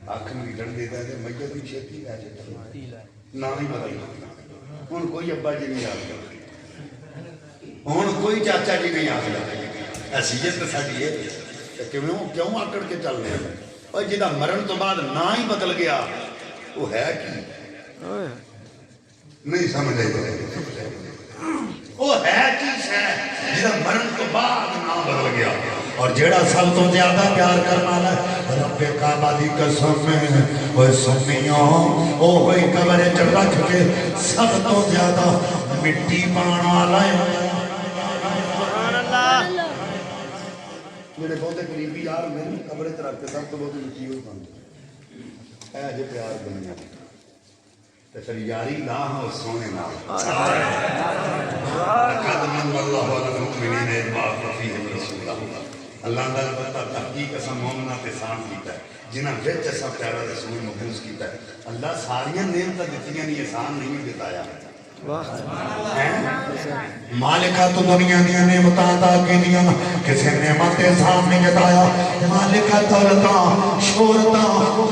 Speaker 3: اکھ میٹن دیتا ہے میت بھی چھتی لے جاتا نام ہی بدل ہوں کوئی ابا جی نہیں یاد کرتا ہوں کوئی چاچا جی نہیں یاد کرتا حیثیت تو ساری ہے کیوں آکڑ کے چل رہے ہیں اور جہاں مرن تو بعد نہ ہی بدل گیا وہ ہے کی نہیں سمجھ آئی وہ ہے کی ہے جہاں مرن تو بعد نہ بدل گیا اور جیڑا سب تو زیادہ پیار کرنا والا رب کعبہ دی قسم میں وہ سنیوں او ہوئی قبر وچ رکھ کے سب تو زیادہ مٹی پان والا ہے
Speaker 2: سبحان اللہ
Speaker 3: میرے بہت قریبی یار میں قبر وچ رکھ کے سب تو بہت مٹی ہوئی پان اے اجے پیار بنیا تے پھر یاری نہ ہو سونے نال لقد من اللہ علی المؤمنین اذ بعث فیہم رسولا اللہ تعالیٰ بتا تحقیق اسا مومنہ تے سان کیتا ہے جنہاں وچ اسا پیارا رسول مبعوث کیتا ہے اللہ ساریاں نعمتاں دتیاں نہیں احسان نہیں جتایا مالکہ تو دنیا دیا نعمتاں عطا کیتیاں کسی نعمت احسان نہیں جتایا مالکہ دولتاں شہرتاں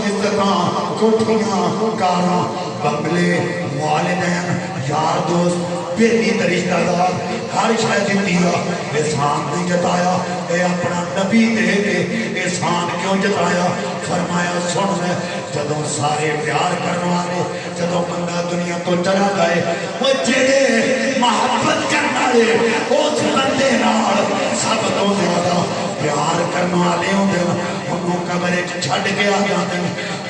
Speaker 3: عزتاں کوٹھیاں کاراں بنگلے والدین یار دوست بیٹی رشتہ دار ہر شے دتی احسان نہیں جتایا اے اپنا نبی دے کے احسان کیوں جتایا فرمایا سن لے جدوں سارے پیار کرنے والے جدوں بندہ دنیا تو چلا گئے وہ جڑے محبت کرنے والے اس بندے نال سب تو زیادہ پیار کرنے والے ہوندے انہوں قبر وچ چھڈ کے آ جاندے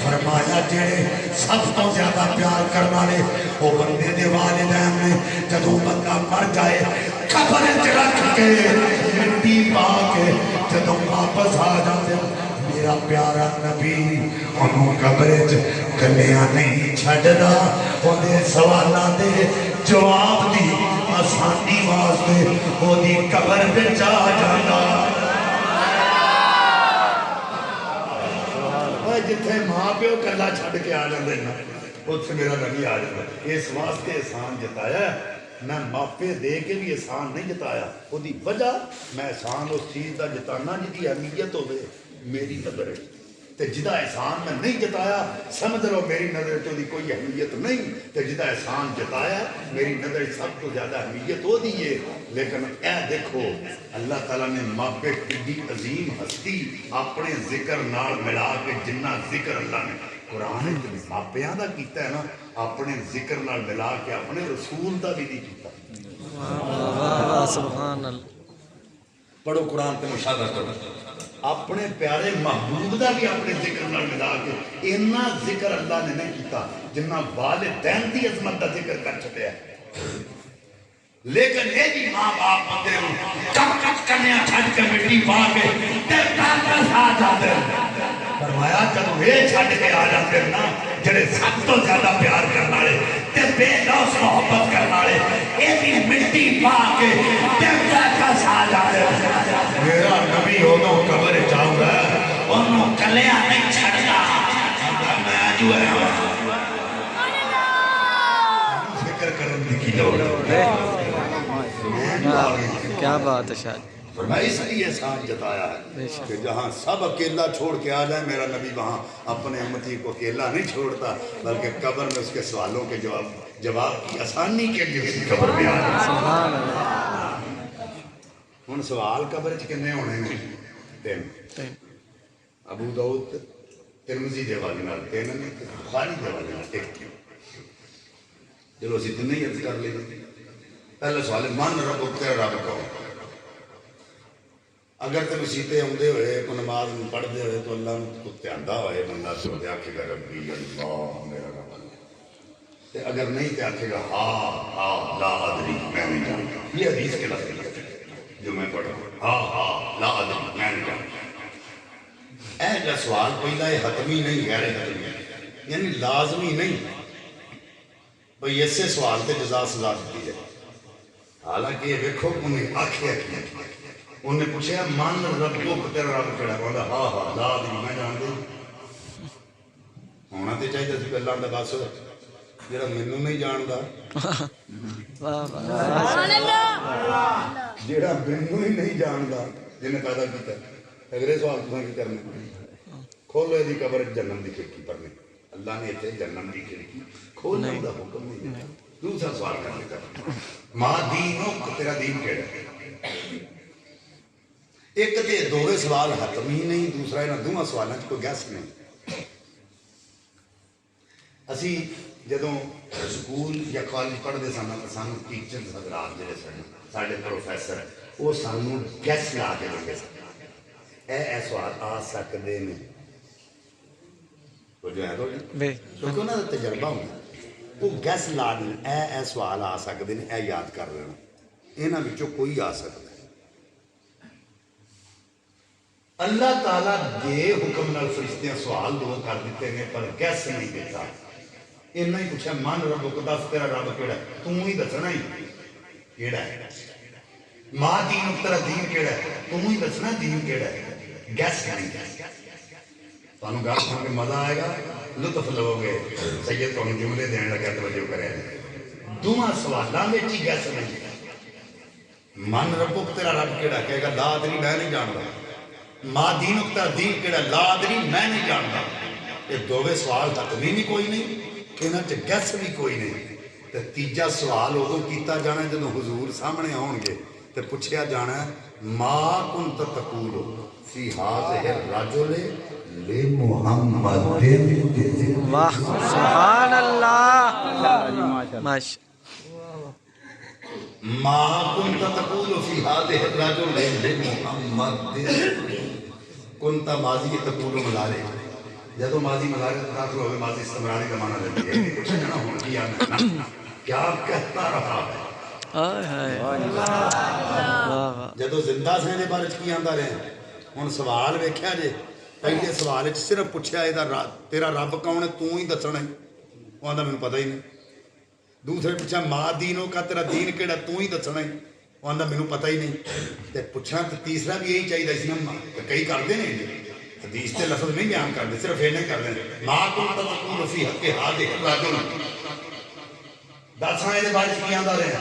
Speaker 3: فرمایا جڑے سب تو زیادہ پیار کرنے والے وہ بندے دے والدین نے جدوں بندہ مر جائے قبر وچ رکھ کے مٹی پا کے جدوں واپس آ جاندے میرا پیارا نبی انہوں قبر وچ کلیاں نہیں چھڈدا اودے سوالاں دے جواب دی آسانی واسطے اودی قبر وچ آ جاندا جتھے ماں پیو کلا چھڈ کے آ جاندے نا اتھے میرا نبی آ جاتا اس واسطے احسان جتایا میں ماپے دے کے بھی احسان نہیں جتایا وہ دی وجہ میں احسان اس چیز دا جتانا جدی اہمیت ہوئے میری نظر ہے تے جدا احسان میں نہیں جتایا سمجھ لو میری نظر تو دی کوئی اہمیت نہیں تے جدا احسان جتایا میری نظر سب تو زیادہ اہمیت ہو دی ہے لیکن اے دیکھو اللہ تعالیٰ نے ماپے کڈی عظیم ہستی اپنے ذکر نال ملا کے جنہ ذکر اللہ نے قرآن ماپیاں دا کیتا ہے نا اپنے ذکر نال ملا کے اپنے رسول دا بھی نہیں کیتا
Speaker 2: سبحان اللہ
Speaker 3: پڑھو قرآن تے مشاہدہ کرو اپنے پیارے محبوب دا بھی اپنے ذکر نال ملا کے اتنا ذکر اللہ نے نہیں کیتا جنہ والدین دی عظمت دا ذکر کر چھڈیا ہے لیکن اے جی ماں باپ بندے ہوں کم کرنے چھڈ کے مٹی پا کے تے واپس آ جاندے فرمایا جدوں یہ چھڈ کے آ جاندے نا جڑے سب تو زیادہ پیار کرنے والے تے بے لوث محبت کرنے والے اے بھی مٹی پا کے تے واپس آ جاندے میرا نبی ادوں قبر وچ آوندا اونوں کلیاں نہیں چھڈدا میں جو ہے فکر کرن دی کی لوڑ
Speaker 2: کیا بات ہے شاید
Speaker 3: فرمایا اس لیے احسان جتایا ہے کہ جہاں سب اکیلا چھوڑ کے آ جائیں میرا نبی وہاں اپنے امتی کو اکیلا نہیں چھوڑتا بلکہ قبر میں اس کے سوالوں کے جواب کی آسانی کے لیے اس کی قبر میں آ جائے
Speaker 2: سبحان اللہ
Speaker 3: ہن سوال قبر وچ کنے ہونے نے تین ابو داؤد ترمذی دے حوالے نال تین نے بخاری دے حوالے نال ایک چلو اسی تین ہی عرض کر لیں پہلا سوال ہے من رب تیرا رب کون اگر تے مسیتے ہوندے ہوئے کو نماز پڑھدے ہوئے تو اللہ کو دھیاندا ہوئے بندہ تو آکھے گا ربی اللہ میرا رب تے اگر نہیں تے آکھے گا ہاں لا ادری میں نہیں جانتا یہ حدیث کے لفظ جو میں پڑھا ہاں لا ادری میں نہیں جانتا اے جا سوال پہلا ہے حتمی نہیں غیر حتمی یعنی لازمی نہیں بھئی ایسے سوال تے جزا سزا دیتی ہے حالانکہ یہ دیکھو انہیں آکھیا کیا انہیں پوچھا من رب کو تیرا رب کڑا کہا ہاں لا ادری میں جان دوں ਤੇ ਚਾਹੀਦਾ ਸੀ ਗੱਲਾਂ ਦਾ ਬਸ ਜਿਹੜਾ ਮੈਨੂੰ ਨਹੀਂ ਜਾਣਦਾ
Speaker 2: واہ واہ
Speaker 3: ਜਿਹੜਾ ਮੈਨੂੰ ਹੀ ਨਹੀਂ ਜਾਣਦਾ ਜਿਹਨੇ ਪੈਦਾ ਕੀਤਾ ਅਗਲੇ ਸਵਾਲ ਤੁਸੀਂ ਕੀ ਕਰਨਾ ਖੋਲੋ ਇਹਦੀ ਕਬਰ ਜਨਮ ਦੀ ਖਿੜਕੀ ਪਰਨੇ ਅੱਲਾ ਨੇ ਇੱਥੇ ਜਨਮ ਦੀ ਖਿੜਕੀ ਖੋਲਣ ਦਾ ਹੁਕਮ ਨਹੀਂ ਦਿੱਤਾ ਦੂਸਰਾ ਸਵਾਲ ਕਰਨੇ ਦਾ ਮਾਂ ਦੀਨ ਤੇਰਾ ਦੀਨ ਕਿਹੜਾ ਇੱਕ ਤੇ ਦੋਵੇਂ ਸਵਾਲ ਹਤਮ ਹੀ ਨਹੀਂ ਦੂਸਰਾ ਇਹਨਾਂ ਦੋਵਾਂ ਸਵਾਲਾਂ 'ਚ ਕੋਈ ਗੈਸ ਨਹੀਂ ਅਸੀਂ ਜਦੋਂ ਸਕੂਲ ਜਾਂ ਕਾਲਜ ਪੜ੍ਹਦੇ ਸਾਨੂੰ ਟੀਚਰ ਹਜ਼ਰਾਤ ਜਿਹੜੇ ਸਾਡੇ ਪ੍ਰੋਫੈਸਰ ਉਹ ਸਾਨੂੰ ਗੈਸ ਲਾ ਕੇ ਦਿੰਦੇ ਸਨ ਇਹ ਸਵਾਲ ਆ ਸਕਦੇ ਨੇ ਉਹ ਜੋ ਹੈ ਕਿਉਂਕਿ ਉਹਨਾਂ ਦਾ ਤਜਰਬਾ ਹੁੰਦਾ ਉਹ ਗੈਸ ਲਾ ਦੇਣ ਇਹ ਸਵਾਲ ਆ ਸਕਦੇ ਨੇ ਇਹ ਯਾਦ ਕਰ ਲੈਣਾ ਇਹਨਾਂ ਵਿੱਚੋਂ ਕੋਈ ਆ ਸਕਦਾ ਅੱਲਾਹ ਤਾਲਾ ਦੇ ਹੁਕਮ ਨਾਲ ਫਰਿਸ਼ਤਿਆਂ ਸਵਾਲ ਦੋ ਕਰ ਦਿੱਤੇ ਨੇ ਪਰ ਗੈਸ ਨਹੀਂ ਦਿੱਤਾ ਇੰਨਾ ਹੀ ਪੁੱਛਿਆ ਮਨ ਰੱਬਕ ਦੱਸ ਤੇਰਾ ਰੱਬ ਕਿਹੜਾ ਤੂੰ ਹੀ ਦੱਸਣਾ ਹੀ ਕਿਹੜਾ ਹੈ ਮਾਂ ਦੀਨ ਤੇਰਾ ਦੀਨ ਕਿਹੜਾ ਤੂੰ ਹੀ ਦੱਸਣਾ ਦੀਨ ਕਿਹੜਾ ਹੈ ਗੈਸ ਨਹੀਂ ਤੁਹਾਨੂੰ ਗੱਲ ਸੁਣ ਕੇ ਮਜ਼ਾ ਆਏਗਾ ਲੁਤਫ ਲਵੋਗੇ ਸੈਯਦ ਤੁਹਾਨੂੰ ਜੁਮਲੇ ਦੇਣ ਲੱਗਿਆ ਤਵੱਜੋ ਕਰਿਆ ਦੋਵਾਂ ਸਵਾਲਾਂ ਵਿੱਚ ਹੀ ਗੈਸ ਨਹੀਂ ਮਨ ਰੱਬਕ ਤੇਰਾ ਰੱਬ ਕਿਹੜਾ ਕਹੇਗਾ ਲਾ ਅਦਰੀ ਮੈਂ ਨਹੀਂ ਜਾਣਦਾ ਮਾਂ ਦੀਨ ਤੇਰਾ ਦੀਨ ਕਿਹੜਾ ਲਾ ਅਦਰੀ ਮੈਂ ਨਹੀਂ ਜਾਣਦਾ ਇਹ ਦੋਵੇਂ ਸਵਾਲ ਹਤਮੀ ਵੀ ਕੋਈ ਨਹੀਂ ਇਹਨਾਂ 'ਚ ਗੈਸ ਵੀ ਕੋਈ ਨਹੀਂ ਤੇ ਤੀਜਾ ਸਵਾਲ ਉਦੋਂ ਕੀਤਾ ਜਾਣਾ ਜਦੋਂ ਹੁਜ਼ੂਰ ਸਾਹਮਣੇ ਆਉਣਗੇ ਤੇ ਪੁੱਛਿਆ ਜਾਣਾ ਮਾਂ ਕੁੰਤ ਤਕੂਲੋ ਫੀ ਹਾਜ਼ਿਹ ਰਜੁਲ ਲੇ ਮੁਹੰਮਦ
Speaker 2: واہ سبحان اللہ ماشاء
Speaker 3: ਮਾਂ ਕੁੰਤ ਤਕੂਲੋ ਫੀ ਹਾਜ਼ਿਹ ਰਜੁਲ ਲੇ ਮੁਹੰਮਦ ਕੁੰਤ ਮਾਜ਼ੀ ਤਕੂਲੋ ਮਲਾਰੇ ਜਦੋਂ ਮਾਜ਼ੀ ਮਲਾਰੇ ਦਾਖਲ ਹੋਵੇ ਮਾਜ਼ੀ ਇਸਤਮਰਾਰੀ ਦਾ ਮਾਨਾ ਲੈਂਦੀ ਹੈ ਪੁੱਛਣਾ ਹੁਣ ਕੀ ਆਉਂਦਾ ਕਿਆ ਕਹਤਾ ਰਹਾ ਜਦੋਂ ਜ਼ਿੰਦਾ ਸੈਂ ਦੇ ਬਾਰੇ ਚ ਕੀ ਆਂਦਾ ਰਿਹਾ ਹੁਣ ਸਵਾਲ ਵੇਖਿਆ ਜੇ ਪਹਿਲੇ ਸਵਾਲ ਵਿੱਚ ਸਿਰਫ ਪੁੱਛਿਆ ਇਹਦਾ ਤੇਰਾ ਰੱਬ ਕੌਣ ਹੈ ਤੂੰ ਹੀ ਦੱਸਣਾ ਉਹ ਆਂਦਾ ਮੈਨੂੰ ਪਤਾ ਹੀ ਨਹੀਂ ਦੂਸਰੇ ਪੁੱਛਿਆ ਮਾਂ ਦੀਨੋਂ ਕਾ ਤੇਰਾ ਦੀਨ ਕਿਹੜਾ ਤੂੰ ਹੀ ਦੱਸਣਾ ਉਹ ਆਂਦਾ ਮੈਨੂੰ ਪਤਾ ਹੀ ਨਹੀਂ ਤੇ ਪੁੱਛਾਂ ਤੇ ਤੀਸਰਾ ਵੀ ਇਹੀ ਚਾਹੀਦਾ ਸੀ ਨਾ ਕਈ ਕਰਦੇ ਨੇ ਹਦੀਸ ਤੇ ਲਫ਼ਜ਼ ਨਹੀਂ ਬਿਆਨ ਕਰਦੇ ਸਿਰਫ ਇਹ ਨਹੀਂ ਕਰਦੇ ਮਾਂ ਕੁੰਤ ਤਕੂਲੋ ਫੀ ਹੱਕੇ ਹਾਜ਼ਿਹ ਰਜੁਲ ਦੱਸਾਂ ਇਹਦੇ ਬਾਰੇ ਕੀ ਆਂਦਾ ਰਿਹਾ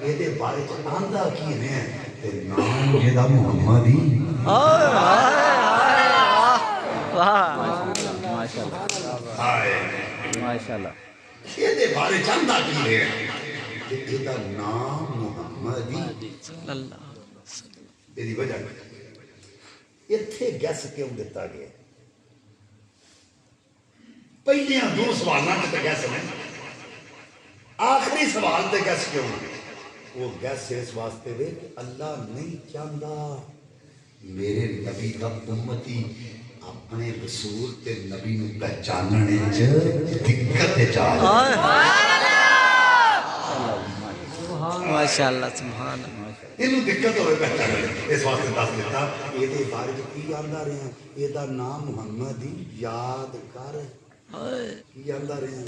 Speaker 3: ਇਹਦੇ ਬਾਰੇ ਚ ਆਂਦਾ ਕੀ ਨੇ ਤੇ ਨਾਮ ਜਿਹਦਾ ਮੁਹੰਮਦ ਹੀ
Speaker 2: واہ ماشاءاللہ
Speaker 3: ਹਾਏ
Speaker 2: ماشاءاللہ
Speaker 3: ਇਹਦੇ ਬਾਰੇ ਚ ਆਂਦਾ ਕੀ ਨੇ ਤੇ ਇਹਦਾ ਨਾਮ ਮੁਹੰਮਦ ਹੀ
Speaker 2: صلی اللہ
Speaker 3: ਇਹਦੀ ਵਜ੍ਹਾ ਇੱਥੇ ਗੈਸ ਕਿਉਂ ਦਿੱਤਾ ਗਿਆ ਪਹਿਲੀਆਂ ਦੋ ਸਵਾਲਾਂ ਤੇ ਤਾਂ ਗੈਸ ਨਹੀਂ ਆਖਰੀ ਸਵਾਲ ਤੇ ਗੈਸ ਕਿਉਂ وہ گیس اس واسطے وے کہ اللہ نہیں چاہتا میرے نبی کا امتی اپنے رسول تے نبی نو پہچاننے چ دقت چاہے
Speaker 2: ماشاءاللہ سبحان اللہ
Speaker 3: اینو دقت ہوے پہچاننے اس واسطے دس دیتا اے دے بارے کی آندا رہے ہیں اے دا نام محمد ہی یاد کر کی آندا رہے ہیں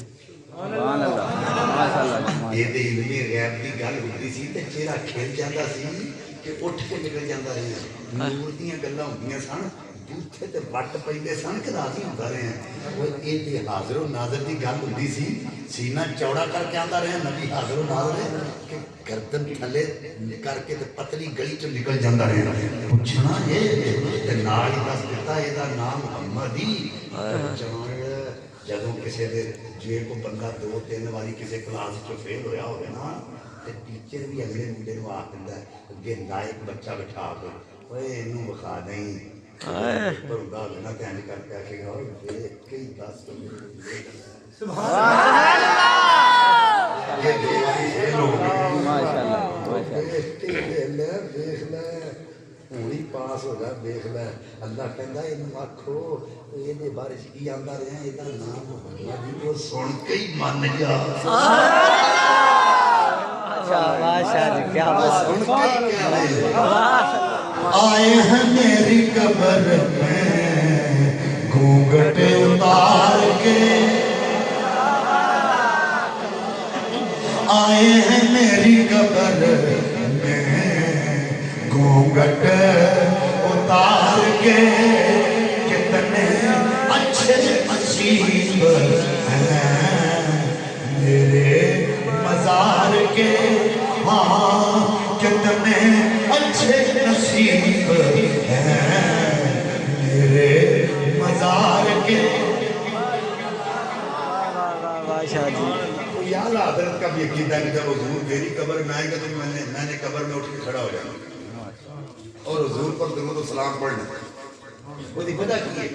Speaker 2: سبحان اللہ ماشاءاللہ
Speaker 3: یہ تے علم غیب دی گل ہوندی سی تے چہرہ کھل جاندا سی کہ اٹھ کے نکل جاندا رہے نور دیاں گلاں ہوندیاں سن بوتھے تے وٹ پیندے سن کہ راضی ہوندا رہے وہ اے تے حاضر و ناظر دی گل ہوندی سی سینہ چوڑا کر کے آندا رہے نبی حاضر و ناظر ہے کہ گردن تھلے کر کے تے پتلی گلی چ نکل جاندا رہے پوچھنا اے تے نال ہی دس دتا اے دا نام محمد ہی جدوں کسی دے جے کو بندہ دو تین واری کسی کلاس چ فیل ہویا ہوگا نا تے ٹیچر بھی اگلے منڈے نو آ دیندا ہے اگے لائق بچہ بٹھا کے اوئے اینوں وکھا دیں پر دا نہ تے نہیں کر کے آکھے گا دیکھ کے دس سبحان اللہ یہ دو واری فیل ہو گئی ماشاءاللہ دیکھ دیکھ لے ہونی پاس ہو جا دیکھ لے اللہ کہندا اینوں آکھو ਇਹਦੇ ਬਾਰੇ ਕੀ ਆਂਦਾ ਰਿਹਾ ਇਹਦਾ ਨਾਮ ਮੁਹੰਮਦ ਉਹ ਸੁਣ ਕੇ ਹੀ ਮੰਨ ਜਾ
Speaker 2: ماشاءاللہ کیا بات
Speaker 3: آئے ہیں میری قبر میں گھونگھٹ اتار کے آئے ہیں میری قبر میں گھونگھٹ اتار کے کتنے اچھے نصیب ہیں میرے مزار کے ہاں کتنے اچھے نصیب ہیں میرے مزار کے
Speaker 2: شاہ جی
Speaker 1: یہ اعلیٰ حضرت کا بھی عقیدہ ہے کہ جب حضور میری قبر میں آئیں گے تو میں نے قبر میں اٹھ کے کھڑا ہو جانا اور حضور پر درود و سلام پڑھنا وہ دی پتہ کی ہے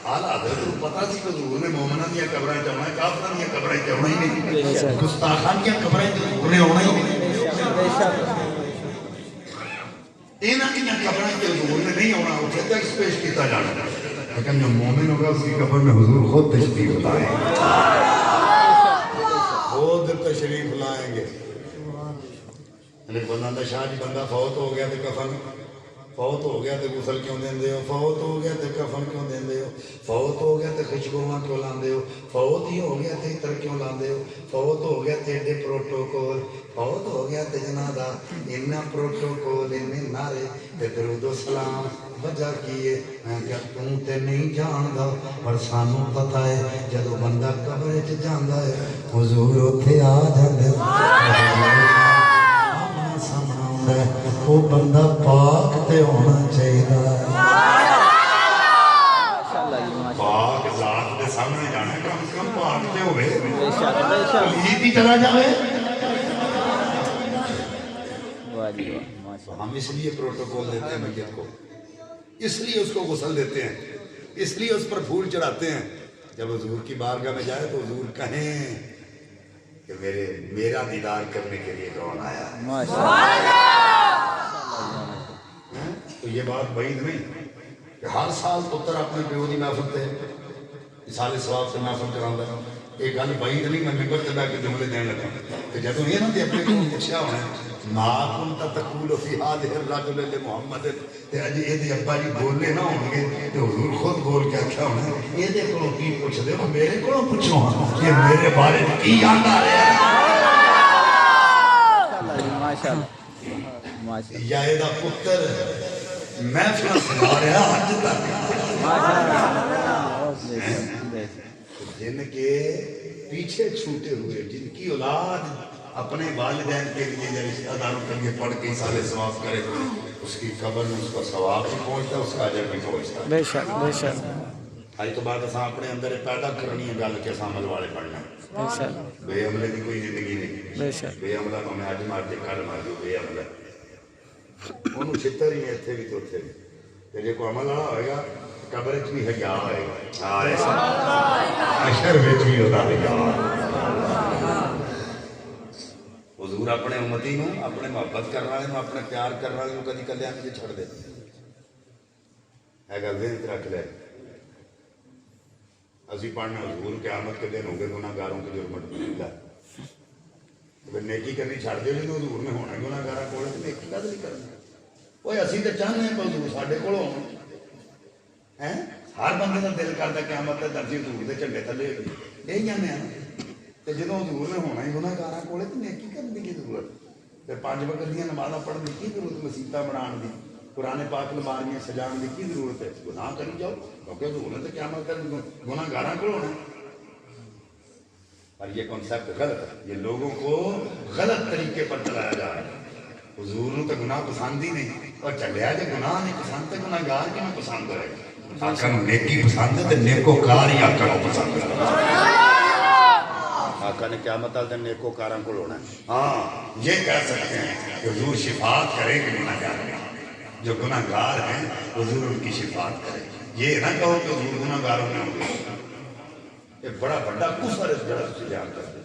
Speaker 1: اعلیٰ حضرت کو پتہ سی کہ حضور نے مومنہ دیا قبریں چاہنا ہے کافرہ دیا قبریں چاہنا ہی نہیں گستاخان کیا قبریں انہیں ہونا ہی نہیں اینا کیا قبریں کے حضور نے نہیں ہونا اٹھے تک پیش کیتا جانا لیکن جو مومن ہوگا اس کی قبر میں حضور خود تشریف لائیں خود تشریف لائیں گے بندہ شاہ جی بندہ فوت ہو گیا تو کفن فوت ہو گیا تو غسل کیوں دے ہو فوت ہو گیا تو کفن کیوں دے ہو فوت ہو گیا تو خوشبواں کیوں لاندے ہو فوت ہی ہو گیا تو عطر کیوں لاندے ہو فوت ہو گیا تو ایڈے پروٹوکول فوت ہو گیا تو جنازہ انہاں پروٹوکول انہیں نعرے تے درود و سلام وجہ کیے میں کیا تم تے نہیں جاندا پر سانوں پتہ ہے جدوں بندہ قبر وچ جاندا ہے حضور اوتھے آ جاندے وہ بندہ پاک تے ہونا چاہیے پاک ذات دے سامنے جانا کم سے کم پاک تے ہوئے پلیت ہی چلا جاوے ہم اس لیے پروٹوکول دیتے ہیں میت کو اس لیے اس کو غسل دیتے ہیں اس لیے اس پر پھول چڑھاتے ہیں جب حضور کی بارگاہ میں جائے تو حضور کہیں کہ میرا دیدار کرنے کے لیے کون آیا تو یہ بات بعید نہیں کہ ہر سال پتر اپنے پیو کی محفل تے سال ثواب سے محفل کراؤں یہ گل بعید نہیں میں ممبر تے بیٹھ کے جملے دین لگا کہ جدوں یہ نہ تے اپنے کو پوچھا ہونا ما كنت تقول في هذه الرجل لمحمد تے اج اے دے ابا جی بولنے نہ ہون گے تے حضور خود بول کے آکھیا ہونا اے دے کولوں کی پوچھ دے میرے کولوں پوچھو کہ میرے بارے کی آندا رہیا ماشاءاللہ یا اے دا پتر محفل سنا رہا اج تک جن کے پیچھے چھوٹے ہوئے جن کی اولاد اپنے والدین کے لیے یا رشتہ داروں کے لیے پڑھ کے سال ثواب کرے اس کی قبر میں اس کا ثواب بھی پہنچتا ہے اس کا اجر بھی پہنچتا ہے
Speaker 2: بے شک بے شک
Speaker 1: آج تو بات اساں اپنے اندر پیدا کرنی ہے گل کہ اساں عمل والے پڑھنا
Speaker 2: بے شک
Speaker 1: بے عملے کی کوئی زندگی نہیں
Speaker 2: بے شک
Speaker 1: بے عملہ تو میں اج مار دے کل مار دو بے عملہ انہوں چھتر ہی اتنے بھی تو اتنے بھی تے جے کوئی عمل والا ہوئے گا قبر وچ بھی حیا ہوئے گا حشر وچ بھی ہوتا حیا حضور اپنے امتی نو اپنے محبت کرنے والے اپنے پیار کرنے والے کدی کلیاں نہیں چھڑ دے ہے گل ذہن رکھ لے اسی پڑھنا حضور قیامت کے دن ہوں گے گناہگاروں کی جرمت ملتا ہے نیکی کرنی چھڑ دے جو حضور نے ہونا گناہگاراں کول تے نیکی کد نہیں کرنی اوے اسی تے چاہنے ہیں حضور ساڈے کول ہون ہیں ہر بندے دا دل کردا قیامت دے درجے حضور دے جھنڈے تھلے یہی جانے ہیں تے جدوں حضور نے ہونا ہی گناہگاراں کول تے نیکی کرن دی کی ضرورت تے 5 وقت دیاں نمازاں پڑھن دی کی ضرورت مسیتاں بنان دی قرآن پاک لماریاں سجان دی کی ضرورت ہے گناہ کری جاؤ کیونکہ حضور نے تو قیامت کر گناہگاراں کول ہونا اور یہ کنسیپٹ غلط ہے یہ لوگوں کو غلط طریقے پر چلایا جا رہا ہے حضور نے تو گناہ پسند ہی نہیں اور چلیا جو گناہ نہیں پسند تو گناہگار کیوں پسند کرے گا آقا نو نیکی پسند ہے تے نیکوکار ہی آقا نو پسند ہے آقا نے قیامت والے دن نیکوکاراں کول ہونا ہے ہاں یہ کہہ سکتے ہیں کہ حضور شفاعت کرے کہ گناہگار جو گناہگار ہیں حضور ان کی شفاعت کرے یہ نہ کہو کہ حضور گناہگاروں میں ہوں گے یہ بڑا بڑا کفر اس طرح سے بیان کرتے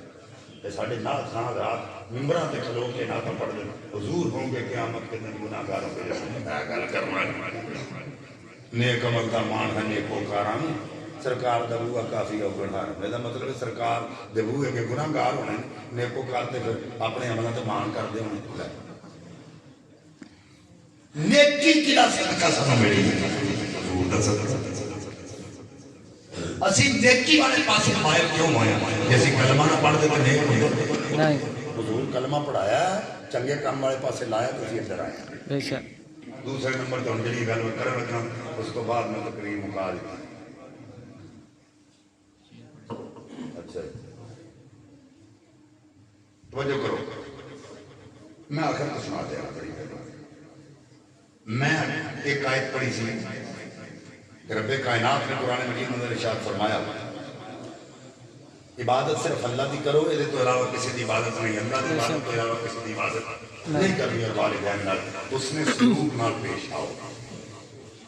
Speaker 1: ہیں ساڑھے نات نات رات ممبران تے کھلو کے ناتاں پڑھ دیں حضور ہوں گے قیامت کے دن گناہگاروں کے جیسے گل کرنا نیک عمل دا مان ہے نیکوکاراں سرکار دا بوہا کافی اوگن ہے میرا مطلب ہے سرکار دے بوہے کے گناہگار ہونے نیکوکار تے پھر اپنے عملاں تے مان کردے ہونے نیکی کی صدقہ سانوں ملی حضور دا صدقہ اسی نیکی والے پاسے مائل کیوں ہویا جیسے کلمہ نہ پڑھ دے تو نیک ہوتے
Speaker 2: نہیں
Speaker 3: حضور کلمہ پڑھایا چنگے کام والے پاسے لایا تو اسی ادھر آیا
Speaker 2: بے شک
Speaker 3: دوسرے نمبر تو جی گل کر لگا اس کو بعد میں تقریر مکا دی اچھا توجہ کرو میں آخر تو سنا دیا بڑی میں ایک آیت پڑھی سی کہ رب کائنات نے قرآن مجید میں ارشاد فرمایا عبادت صرف اللہ کی کرو یہ تو علاوہ کسی کی عبادت نہیں اللہ کی عبادت تو علاوہ کسی کی عبادت نہیں کرنی ہے والدین نال اس نے سلوک نال پیش آؤ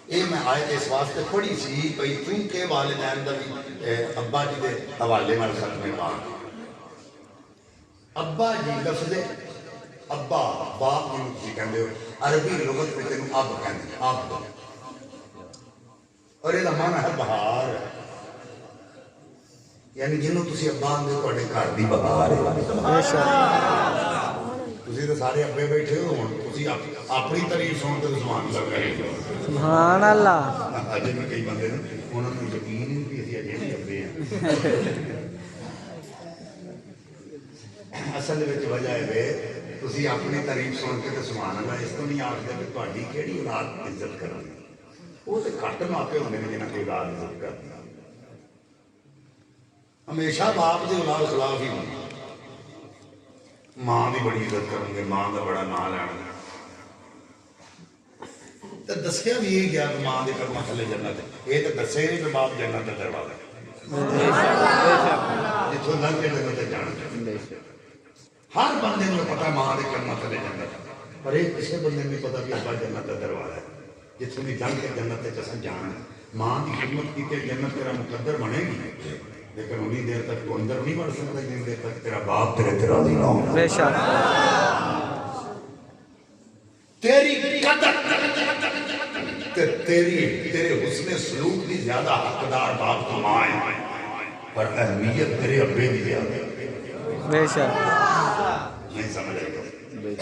Speaker 3: یہ میں آیت اس واسطے پڑھی سی بھئی چونکہ والدین دا بھی ابا جی دے حوالے نال ختم پاک ابا جی لفظ ابا باپ جی تسی کہندے ہو عربی لغت میں تینوں اب کہندے اب اور یہ معنی ہے بہار یعنی جنہوں تسی ابا آندے تواڈے گھر دی بہار ہے
Speaker 2: بے شک
Speaker 3: تسی تو سارے ابے بیٹھے ہو ہن تسی اپنی تعریف سن تے سبحان اللہ کرے
Speaker 2: سبحان اللہ
Speaker 3: اج میں کئی بندے نے انہاں نوں یقین نہیں کہ اسی اجے بھی ابے ہیں اصل وچ وجہ ہے تسی اپنی تعریف سن کے تے سبحان اللہ اس تو نہیں آکھدے کہ تہاڈی کیڑی اولاد عزت کرن وہ تے گھٹ ماپے ہوندے نے جنہاں دی اولاد عزت کرਦੀ ہمیشہ باپ دے اولاد خلاف ہی ہوندی ماں دی بڑی عزت کریں گے ماں دا بڑا نام لینا تے دسیا بھی یہ گیا کہ ماں دے قدماں تھلے جنت ہے یہ تے دسے نہیں کہ باپ جنت دا دروازہ جتوں لنਘ کے جنت جان ہر بندے نوں پتہ ماں دے قدماں تھلے جنت پر یہ کسی بندے نوں پتہ کہ ابا جنت دا دروازہ ہے جتوں دی لنਘ کے جنت تے اساں جانا ماں دی خدمت کیتے جنت تیرا مقدر بنے گی لیکن انہی دیر تک تو اندر نہیں بڑھ سکتا جن دیر تک تیرا باپ تیرے راضی نہ ہو
Speaker 2: بے شک
Speaker 3: تیری قدر تیرے حسن سلوک کی زیادہ حقدار باپ تو ماں ہے پر اہمیت تیرے ابے کی زیادہ ہے
Speaker 2: بے شک
Speaker 3: نہیں سمجھ رہے ہو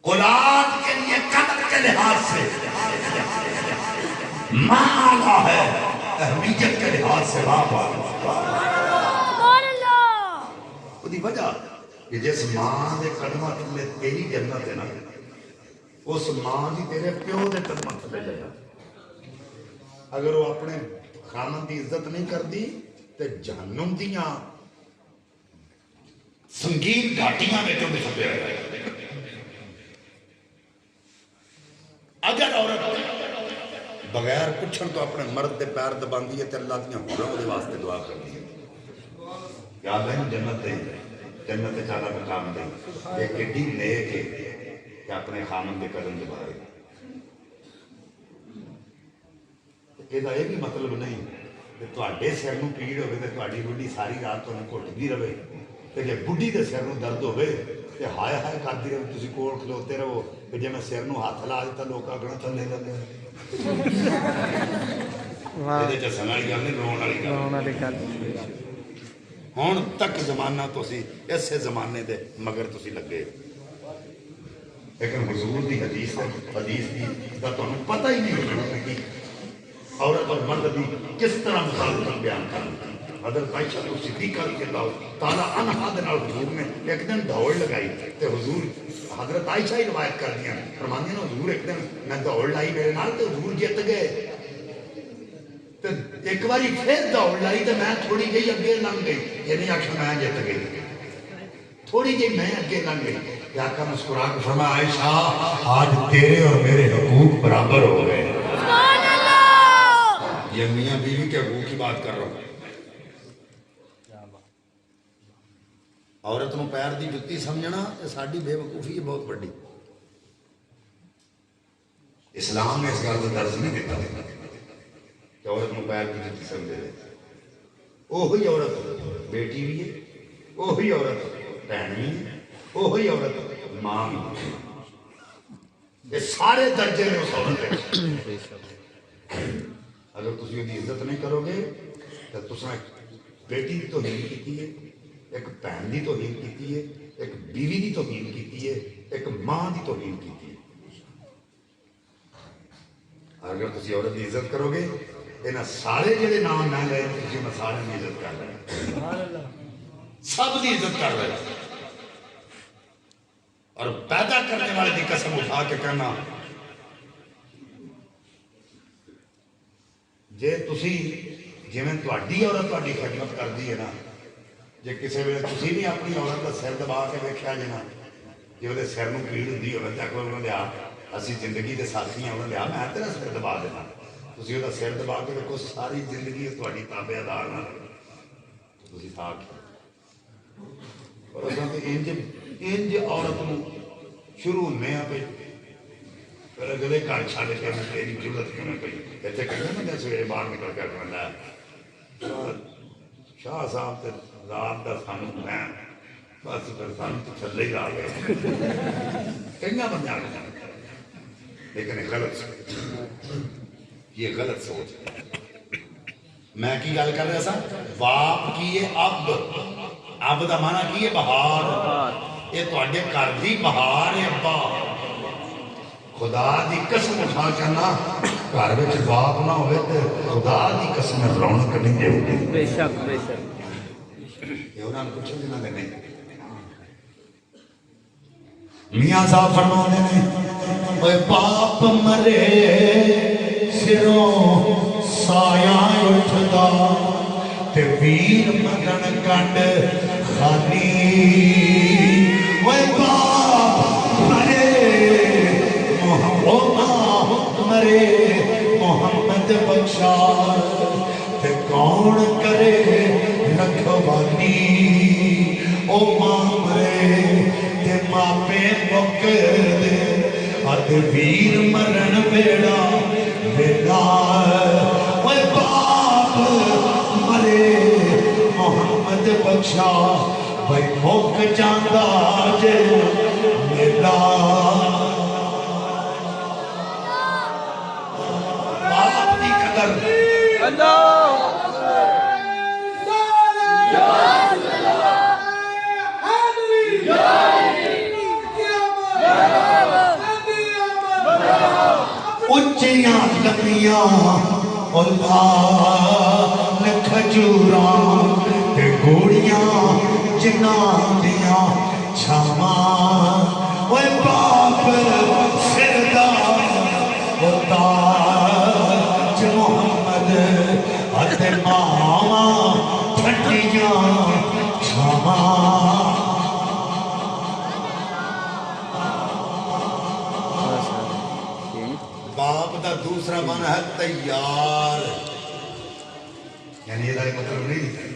Speaker 3: اولاد کے لیے قدر کے لحاظ سے ماں آلہ ہے اہمیت کے لحاظ سے باپ دی وجہ کہ جس ماں دے قدمہ تلے تیری جنت ہے نا اس ماں دی تیرے پیو دے قدمہ تلے جنت اگر وہ اپنے خامن دی عزت نہیں کر دی تو جہنم دیاں سنگین گھاٹیاں میں تو بھی چھپے رہے اگر عورت بغیر پچھن تو اپنے مرد دے پیر دباندی ہے تے اللہ دیاں حوروں دے واسطے دعا کرتی ہے یاد ہے جنت دے جنت چالا مقام دے ایک ایڈی نیک ہے کہ اپنے خامن دے قدم دبائے یہ بھی مطلب نہیں کہ تواڈے سر نوں پیڑ ہوے تے تواڈی بڈھی ساری رات تانوں گھٹدی رہے تے جے بڈھی دے سر نوں درد ہوے تے ہائے ہائے کردی رہے تسی کول کھلوتے رہو کہ جے میں سر نوں ہاتھ لا دیتا لوک اگنا تھلے لگے یہ چسن والی گل نہیں رون والی گل ہن تک زمانہ تسی اسے زمانے دے مگر تسی لگے لیکن حضور دی حدیث دی دا تانوں پتہ ہی نہیں ہونا کہ عورت اور مرد دی کس طرح مخالفت بیان کرنا حضرت عائشہ صدیقہ رضی اللہ تعالیٰ عنہا دے نال حضور نے ایک دن دوڑ لگائی تے حضور حضرت عائشہ ہی روایت کر دیا فرماندی نا حضور ایک دن میں دوڑ لائی میرے نال تے حضور جیت گئے تے ایک باری پھر دوڑ لائی تے میں تھوڑی جی اگے لنگ گئی یعنی آخر میں جیت گئی تھوڑی جی میں اگے لنگ گئی یا کا مسکرا کے فرمایا عائشہ آج تیرے اور میرے حقوق برابر ہو گئے یہ میاں بیوی کے حقوق کی بات کر رہا ہوں عورت نو پیر دی جُتی سمجھنا یہ ساڈی بے وقوفی ہے بہت بڑی اسلام نے اس گل کا درس نہیں دیتا کہ عورت نو پیر دی جُتی سمجھے وہی عورت بیٹی بھی ہے وہی عورت بہن بھی ہے وہی عورت ماں بھی ہے یہ سارے درجے میں اس عورت ہے اگر تسی وہ عزت نہیں کرو گے تو تساں بیٹی کی توہین کی ہے ایک بہن کی توہین کی ہے ایک بیوی کی توہین کی ہے ایک ماں کی توہین کی ہے اگر تسی عورت کی عزت کرو گے یہاں سارے جڑے نام میں لے تسی میں سارے کی عزت کر رہے ہیں
Speaker 1: سب کی عزت کر رہے اور پیدا کرنے والے کی قسم اٹھا کے کہنا جے تسی جویں تہاڈی عورت تہاڈی خدمت کرتی ہے نا جے کسی ویلے تسی بھی اپنی عورت کا سر دبا کے ویکھیا جے نا جے وہ سر میں پیڑ ہوندی ہوے تے آکھو انہوں نے آ اسی زندگی دے ساتھی ہیں انہوں نے آ میں تیرا سر دبا دینا تسی وہ سر دبا کے دیکھو ساری زندگی تہاڈی تابع دار نہ تسی تھاک اور انج عورت نو شروع میں پہ پھر اگلے گھر چھڈ کے تیری ضرورت کیوں نہیں پئی اتنے کہنا میں سویرے باہر نکل کے کہنا شاہ صاحب تے رات دا سانو میں بس پھر سانو تو تھلے ہی آ گئے کئی بندے لیکن یہ غلط سوچ یہ غلط سوچ میں کی گل کر رہا سا باپ کی یہ اب دا مانا کی ہے بہار یہ تواڈے گھر دی بہار ہے ابا خدا دی قسم اٹھا کہنا گھر وچ باپ نہ ہوئے تے خدا دی قسم رونق نہیں دے ہوگی
Speaker 2: بے شک
Speaker 1: یہ انہاں نے کچھ دنوں دے نہیں
Speaker 3: میاں صاحب فرمانے نے اے باپ مرے سروں سایہ اٹھدا تے ویر مگن کنڈ خالی اے باپ مرے مرے محمد بخشار تے کون کرے رکھوالی او ماں مرے تے ماپے مکر دے اد ویر مرن بیڑا بیڑا اے باپ مرے محمد بخشا بھائی مک جاندا جے میرا باپ دی قدر
Speaker 2: اللہ
Speaker 3: اچیاں لمیاں اللہ کھجوراں تے گوڑیاں جناں دیاں چھاواں اوے باپ سردار او تاج محمد اتے ماواں ٹھنڈیاں چھاواں
Speaker 1: باپ دا دوسرا مانا ہے تیار یعنی یہ مطلب نہیں